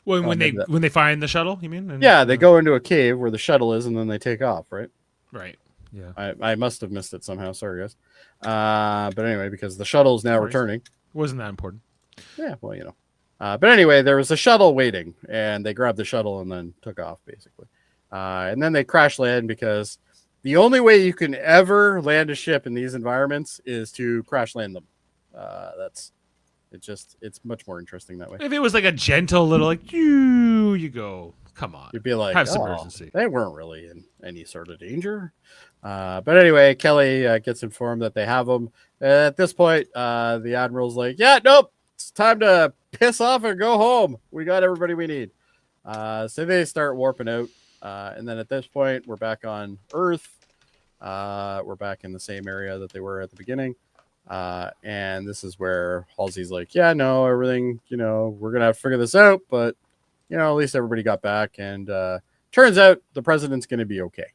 when they find the shuttle, you mean? Yeah, they go into a cave where the shuttle is, and then they take off, right? Right. Yeah. I must have missed it somehow. Sorry, guys. But anyway, because the shuttle is now returning. Wasn't that important? Yeah, well, but anyway, there was a shuttle waiting, and they grabbed the shuttle and then took off, basically. And then they crash land because the only way you can ever land a ship in these environments is to crash land them. It's much more interesting that way. If it was like a gentle little like you go, come on, you'd be like, have some urgency. They weren't really in any sort of danger. But anyway, Kelly gets informed that they have them. At this point, the admiral's like, yeah, nope, it's time to piss off and go home. We got everybody we need. So they start warping out. And then at this point, we're back on Earth. We're back in the same area that they were at the beginning. And this is where Halsey's like, yeah, no, everything, we're going to have to figure this out. But, at least everybody got back. And turns out the president's going to be okay.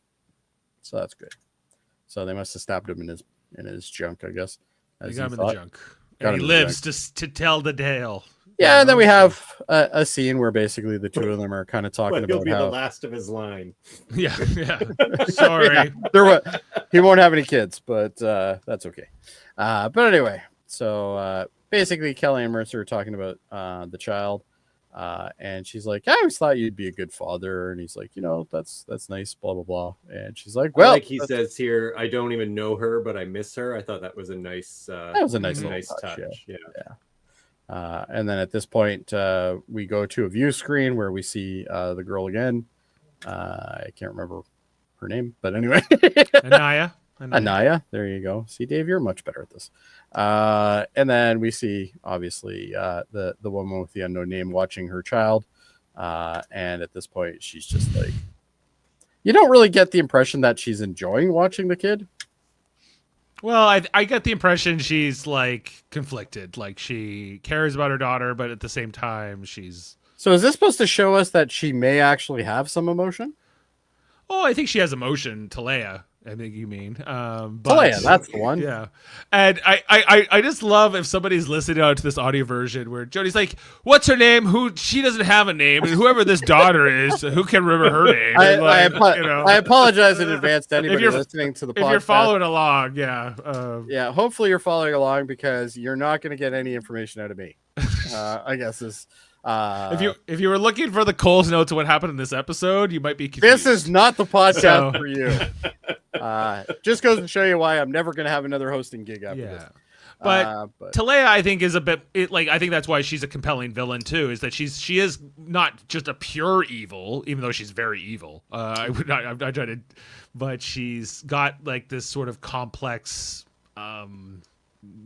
So that's good. So they must have stabbed him in his junk, I guess. They got him in the junk. And he lives just to tell the tale. Yeah, and then we have a scene where basically the two of them are kind of talking about how the last of his line. Yeah. Sorry. He won't have any kids, but that's okay. But anyway, so basically Kelly and Mercer are talking about the child. And she's like, I always thought you'd be a good father. And he's like, that's nice, blah, blah, blah. And she's like, well, like he says here, I don't even know her, but I miss her. I thought that was a nice, nice touch. Yeah. And then at this point, we go to a view screen where we see the girl again. I can't remember her name, but anyway. Anaya. There you go. See, Dave, you're much better at this. And then we see, obviously, the woman with the unknown name watching her child. And at this point, she's just like, you don't really get the impression that she's enjoying watching the kid. Well, I get the impression she's like conflicted. Like she cares about her daughter, but at the same time, she's. So is this supposed to show us that she may actually have some emotion? Oh, I think she has emotion to Leia. I think you mean. But, Leia, that's the one. Yeah. And I just love if somebody's listening to this audio version where Jody's like, what's her name? She doesn't have a name. And whoever this daughter is, who can remember her name? I apologize in advance to anybody listening to the podcast. If you're following along, yeah. Yeah, hopefully you're following along because you're not going to get any information out of me. I guess is... if you were looking for the Coles notes of what happened in this episode, you might be confused. This is not the podcast for you. Just goes to show you why I'm never going to have another hosting gig after this. But Leia, I think, is a bit I think that's why she's a compelling villain too. Is that she is not just a pure evil, even though she's very evil. I'm not trying to, but she's got like this sort of complex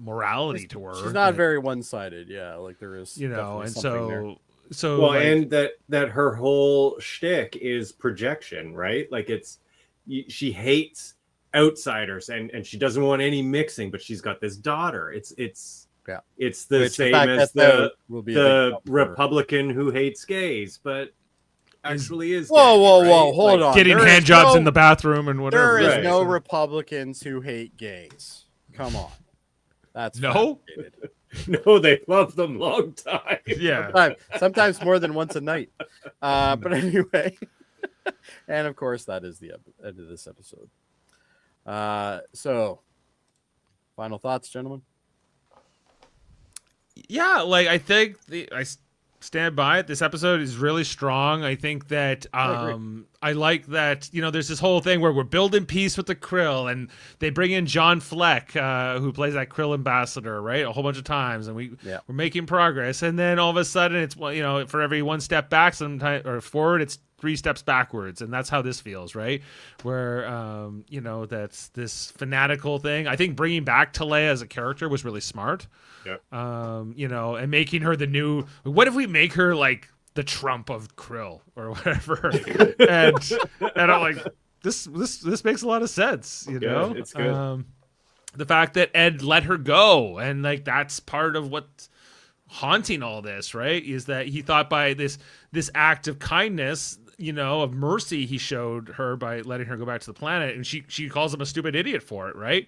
morality to her. She's not very one-sided. Yeah, like there is, and so well, like, and that her whole shtick is projection, right? Like she hates outsiders and she doesn't want any mixing, but she's got this daughter. It's the same as the Republican who hates gays, but actually is whoa, hold on. Getting hand jobs in the bathroom and whatever. There is no Republicans who hate gays. Come on. That's no, they love them long time. Yeah, sometimes more than once a night. But anyway, and of course that is the end of this episode. So, final thoughts, gentlemen. Yeah, like I think I stand by it. This episode is really strong. I think that I like that, there's this whole thing where we're building peace with the Krill, and they bring in John Fleck, who plays that Krill ambassador, right? A whole bunch of times, and we're making progress. And then all of a sudden it's, for every one step back or forward, it's 3 steps backwards. And that's how this feels, right? Where, that's this fanatical thing. I think bringing back Leia as a character was really smart. Yep. And making her the new, what if we make her like the Trump of Krill or whatever? and I'm like, this makes a lot of sense, It's good. The fact that Ed let her go, and like that's part of what's haunting all this, right? Is that he thought by this act of kindness, of mercy he showed her by letting her go back to the planet, and she calls him a stupid idiot for it, right?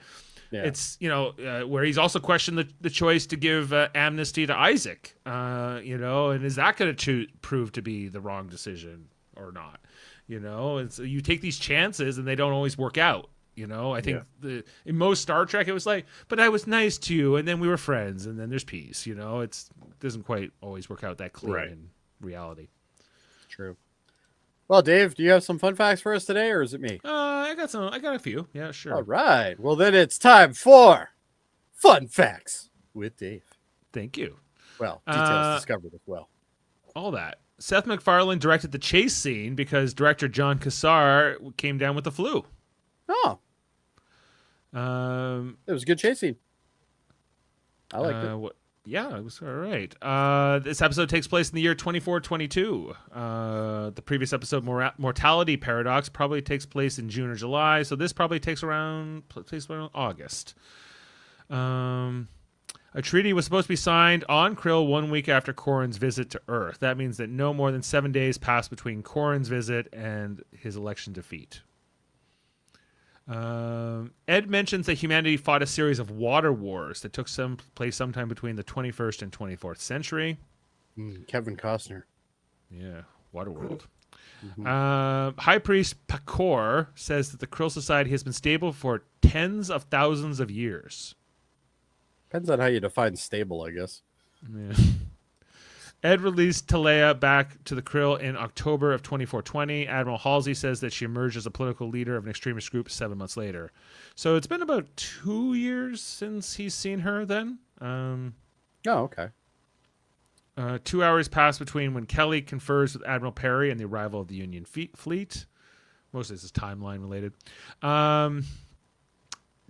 Yeah. It's, where he's also questioned the choice to give amnesty to Isaac, and is that going to prove to be the wrong decision or not? It's, you take these chances and they don't always work out. I think in most Star Trek, it was like, but I was nice to you and then we were friends and then there's peace. It doesn't quite always work out that clear in reality. True. Well, Dave, do you have some fun facts for us today, or is it me? I got a few. Yeah, sure. All right. Well, then it's time for Fun Facts with Dave. Thank you. Well, details discovered as well. All that. Seth MacFarlane directed the chase scene because director John Cassar came down with the flu. Oh. It was a good chase scene. I liked it. Yeah, it was all right. This episode takes place in the year 2422. The previous episode, Mortality Paradox, probably takes place in June or July, so this probably takes around August. A treaty was supposed to be signed on Krill 1 week after Corrin's visit to Earth. That means that no more than 7 days passed between Corrin's visit and his election defeat. Ed mentions that humanity fought a series of water wars that took place sometime between the 21st and 24th century. Kevin Costner. Yeah, Waterworld. High Priest Pakor says that the Krill Society has been stable for tens of thousands of years. Depends on how you define stable, I guess. Yeah. Ed released Talea back to the Krill in October of 2420. Admiral Halsey says that she emerged as a political leader of an extremist group 7 months later. So it's been about 2 years since he's seen her then. Okay. 2 hours pass between when Kelly confers with Admiral Perry and the arrival of the Union fleet. Most of this is timeline related.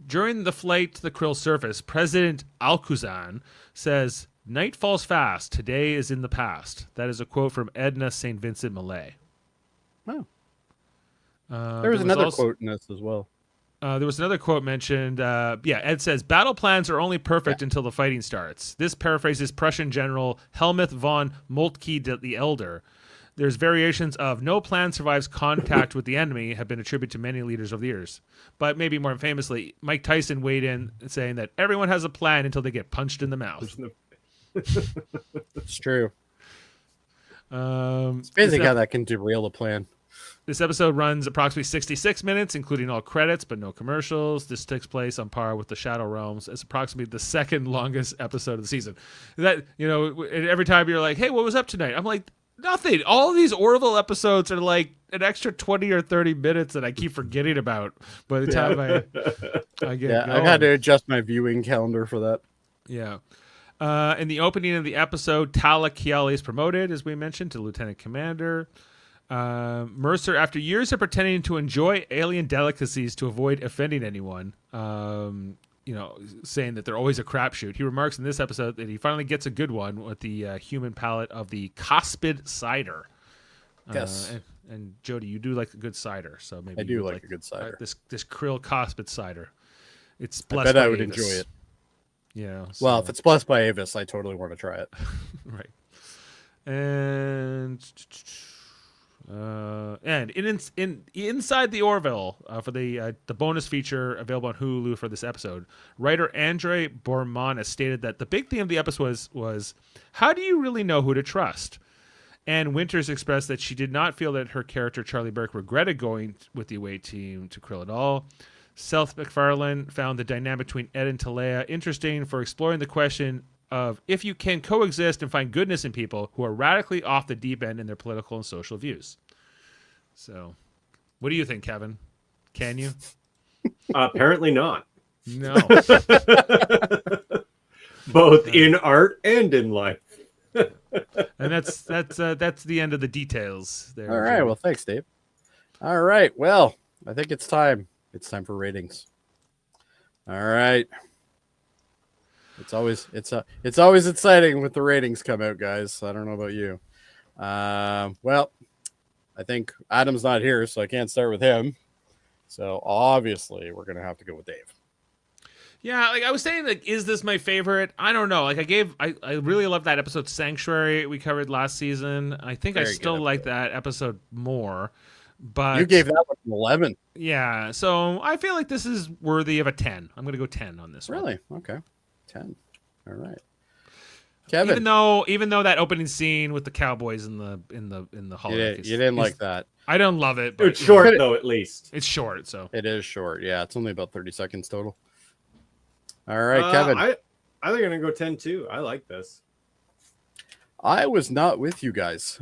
During the flight to the Krill surface, President Alcuzan says, "Night falls fast. Today is in the past." That is a quote from Edna St. Vincent Millay. Oh. There was another quote in this as well. There was another quote mentioned. Ed says, "Battle plans are only perfect until the fighting starts." This paraphrases Prussian General Helmuth von Moltke the Elder. There's variations of "no plan survives contact with the enemy" have been attributed to many leaders over the years. But maybe more famously, Mike Tyson weighed in saying that everyone has a plan until they get punched in the mouth. It's true. It's amazing how that can derail a plan. This episode runs approximately 66 minutes, including all credits, but no commercials. This takes place on par with the Shadow Realms. It's approximately the second longest episode of the season. That, every time you're like, "Hey, what was up tonight?" I'm like, nothing. All of these Orville episodes are like an extra 20 or 30 minutes that I keep forgetting about by the time I get going. I've had to adjust my viewing calendar for that. Yeah. In the opening of the episode, Tala Kiali is promoted, as we mentioned, to Lieutenant Commander. Mercer, after years of pretending to enjoy alien delicacies to avoid offending anyone, saying that they're always a crapshoot, he remarks in this episode that he finally gets a good one with the human palate of the Cospid cider. Yes. And Jody, you do like a good cider, so maybe I do like a good cider. This Krill Cospid cider. It's blessed. I bet by I would Avis. enjoy it. Yeah. Well, if it's blessed by Avis, I totally want to try it. Right. And inside the Orville for the bonus feature available on Hulu for this episode, writer Andre Borman has stated that the big theme of the episode was how do you really know who to trust? And Winters expressed that she did not feel that her character Charlie Burke regretted going with the away team to Krill at all. Seth MacFarlane found the dynamic between Ed and Talea interesting for exploring the question of if you can coexist and find goodness in people who are radically off the deep end in their political and social views. So, what do you think, Kevin? Can you? Apparently not. No. Both in art and in life. And that's the end of the details there. All right. Well, thanks, Dave. All right. Well, I think it's time. It's time for ratings. All right. It's always exciting when the ratings come out, guys. I don't know about you. Well, I think Adam's not here, so I can't start with him. So obviously, we're gonna have to go with Dave. Yeah, like I was saying, like, is this my favorite? I don't know. Like I really love that episode Sanctuary we covered last season. I think I still like that episode more. But You gave that one an 11. yeah, so I feel like this is worthy of a 10. I'm going to go 10 on this one. Really? Okay. 10. All right. Kevin, Even though that opening scene with the cowboys in the holodeck, you didn't like that. I don't love it, but It's short though, at least. it's short, so It is short. Yeah, it's only about 30 seconds total. All right, Kevin. I think I'm gonna go 10 too. I like this. I was not with you guys.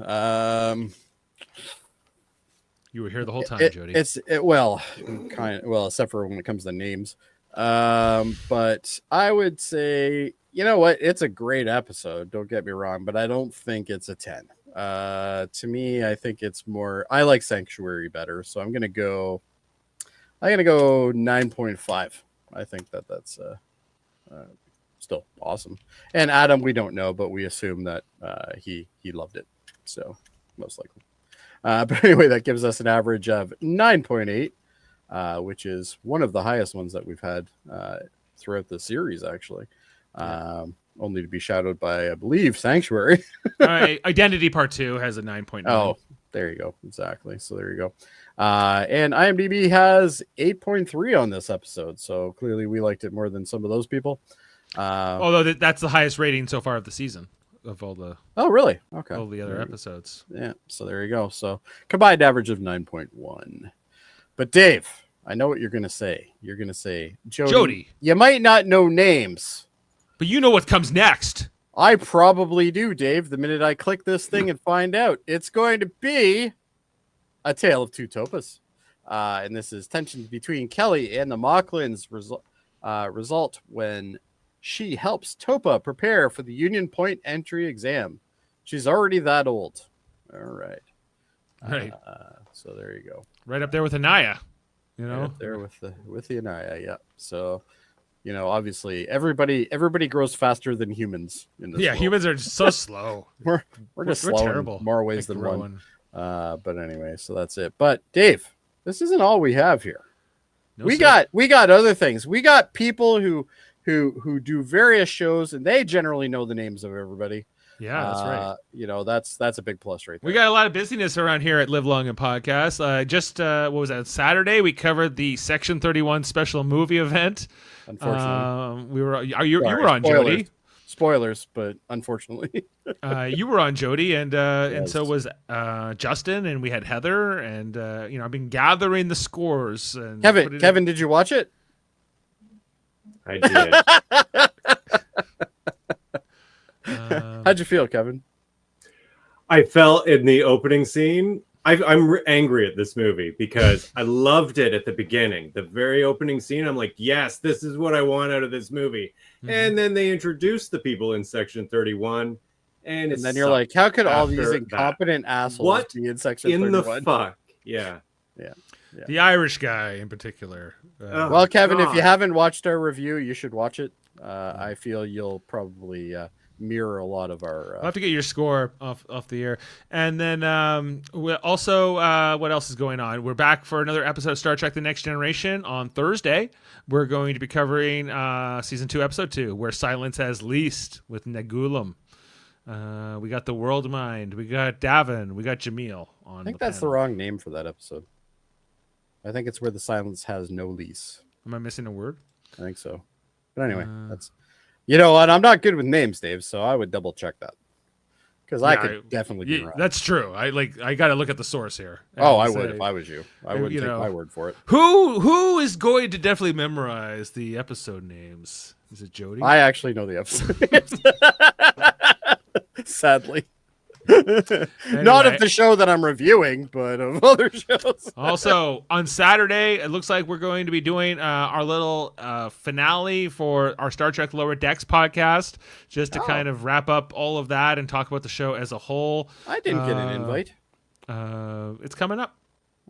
you were here the whole time, Jody. Well, except for when it comes to names. But I would say, you know what? It's a great episode. Don't get me wrong, but I don't think it's a 10. To me, I think it's more. I like Sanctuary better, so I'm gonna go 9.5. I think that's still awesome. And Adam, we don't know, but we assume that he loved it, so most likely. But anyway, that gives us an average of 9.8, which is one of the highest ones that we've had throughout the series, actually. Only to be shadowed by, I believe, Sanctuary. Identity Part 2 has a 9.9. Oh, there you go. Exactly. So there you go. And IMDb has 8.3 on this episode. So clearly we liked it more than some of those people. Although that's the highest rating so far of the season of all the. Oh, really? Okay. All the other episodes. Yeah. So there you go. So combined average of 9.1. But Dave, I know what you're going to say. You're going to say, Jody, you might not know names, but you know what comes next. I probably do, Dave. The minute I click this thing and find out, it's going to be A Tale of Two Topas. And this is tension between Kelly and the Mocklins result when she helps Topa prepare for the Union Point entry exam. She's already that old. All right. Right. So there you go. Right up there with Anaya. You know, right up there with the Anaya. Yeah. So, you know, obviously everybody grows faster than humans in this world. Humans are so slow. We're just slow terrible in more ways than one. But anyway, so that's it. But Dave, this isn't all we have here. No, we got other things. We got people who do various shows, and they generally know the names of everybody. Yeah, that's right. You know, that's a big plus right there. We got a lot of busyness around here at Live Long and Podcast. What was that? Saturday we covered the Section 31 special movie event. Unfortunately, you were on, Jody. Spoilers, but unfortunately, you were on, Jody, and yes. so was Justin, and we had Heather, and I've been gathering the scores. And Kevin, did you watch it? I did. How'd you feel, Kevin? I felt in the opening scene. I'm angry at this movie because I loved it at the beginning. The very opening scene, I'm like, yes, this is what I want out of this movie. Mm-hmm. And then they introduced the people in Section 31. And then you're like, how could all these incompetent assholes be in Section 31? In the fuck? Yeah. The Irish guy in particular. Well, Kevin, if you haven't watched our review, you should watch it. I feel you'll probably mirror a lot of our. I'll have to get your score off the air, and then also what else is going on? We're back for another episode of Star Trek: The Next Generation on Thursday. We're going to be covering season 2, episode 2, Where Silence Has Leased with Negulum. We got the World Mind. We got Davin. We got Jaemeel on. I think that's the wrong name for that episode. I think it's Where the Silence Has No Lease. Am I missing a word? I think so. But anyway, that's. You know what? I'm not good with names, Dave, so I would double check that because I could definitely be wrong. That's true. I got to look at the source here. I would if I was you. I wouldn't take my word for it. Who is going to definitely memorize the episode names? Is it Jody? I actually know the episode names. Sadly. Anyway. Not of the show that I'm reviewing, but of other shows. Also, on Saturday, it looks like we're going to be doing our little finale for our Star Trek Lower Decks podcast, just to kind of wrap up all of that and talk about the show as a whole. I didn't get an invite. It's coming up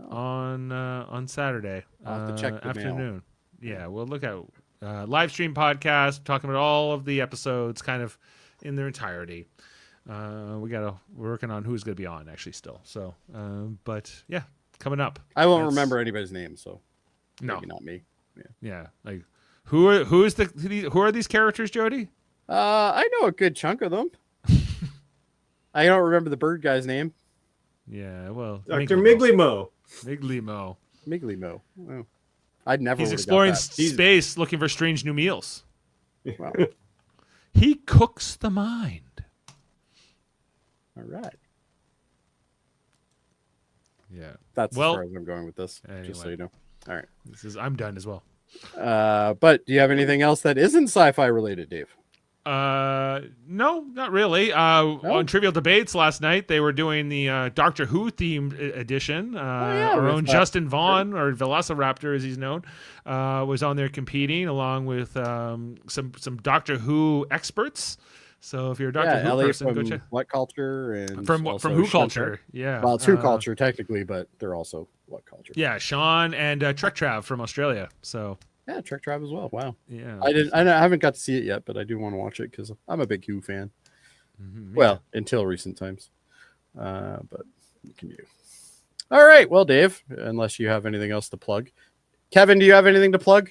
on Saturday. I'll have to check the afternoon. Mail. Yeah, we'll look at live stream podcast, talking about all of the episodes kind of in their entirety. We're working on who's going to be on actually still. So, but yeah, coming up. I won't remember anybody's name, so maybe not me. Yeah. Like who are these characters, Jody? I know a good chunk of them. I don't remember the bird guy's name. Yeah, well, Dr. Miglimo. Miglimo. Miglimo. Wow. I'd never. He's would've exploring got that. space, looking for strange new meals. Wow. He cooks the mind. All right. Yeah. That's Well, as far as I'm going with this. Just so anyway. you know. All right. I'm done as well. But do you have anything else that isn't sci-fi related, Dave? No, not really. On Trivial Debates last night, they were doing the Doctor Who themed edition. Our own Justin Vaughn, or Velociraptor as he's known, was on there competing along with some Doctor Who experts. So if you're a Doctor Who Ellie person, from go check. What Culture and From Who Culture, yeah. Well, it's Who Culture technically, but they're also What Culture. Yeah, Sean and Trek Trav from Australia. So yeah, Trek Trav as well. Wow. yeah, I haven't got to see it yet, but I do want to watch it because I'm a big Who fan. Well, until recent times. But what can you do? All right. Well, Dave, unless you have anything else to plug. Kevin, do you have anything to plug?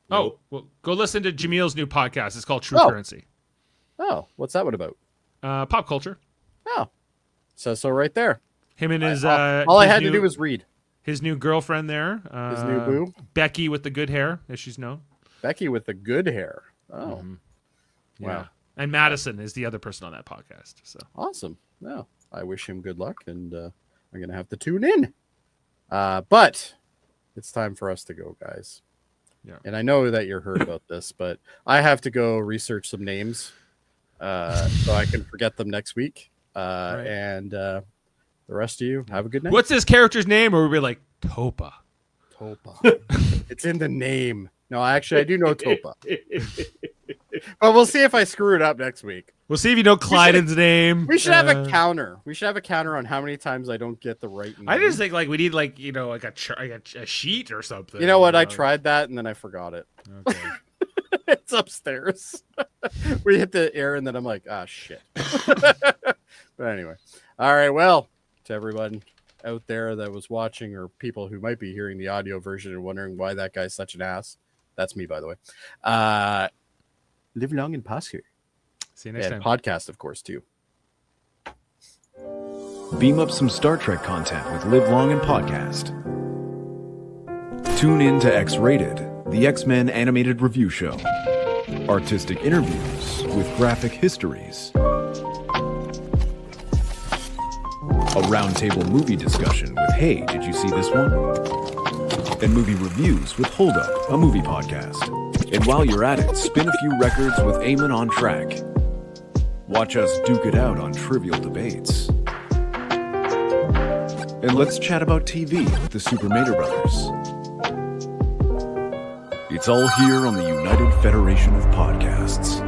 Oh, well, go listen to Jameel's new podcast. It's called True Currency. Oh, what's that one about? Pop culture. Oh, says so right there. Him and his all I had to do was read. His new girlfriend there. His new boo. Becky with the good hair, as she's known. Becky with the good hair. Oh. Mm-hmm. Yeah. Wow. And Madison is the other person on that podcast. So awesome. No, I wish him good luck, and I'm going to have to tune in. But it's time for us to go, guys. Yeah. And I know that you're heard about this, but I have to go research some names so I can forget them next week. Right. And the rest of you, have a good night. what's this character's name? Or we'll be like, Topa. Topa. It's in the name. No, actually, I do know Topa. But we'll see if I screw it up next week. We'll see if you know Clyden's name. We should have a counter. We should have a counter on how many times I don't get the right name. I just think we need like a sheet or something. You know what? I tried that and then I forgot it. Okay. It's upstairs. We hit the air and then I'm like, shit. But anyway. All right. Well, to everyone out there that was watching, or people who might be hearing the audio version and wondering why that guy's such an ass. That's me, by the way. Live long and prosper. See you next time. Podcast, of course, too. Beam up some Star Trek content with Live Long and Podcast. Tune in to X-Rated, the X-Men animated review show. Artistic interviews with graphic histories. A roundtable movie discussion with Hey, did you see this one? And movie reviews with Hold Up, a movie podcast. And while you're at it, spin a few records with Eamon on Track. Watch us duke it out on Trivial Debates. And let's chat about TV with the Super Mater Brothers. It's all here on the United Federation of Podcasts.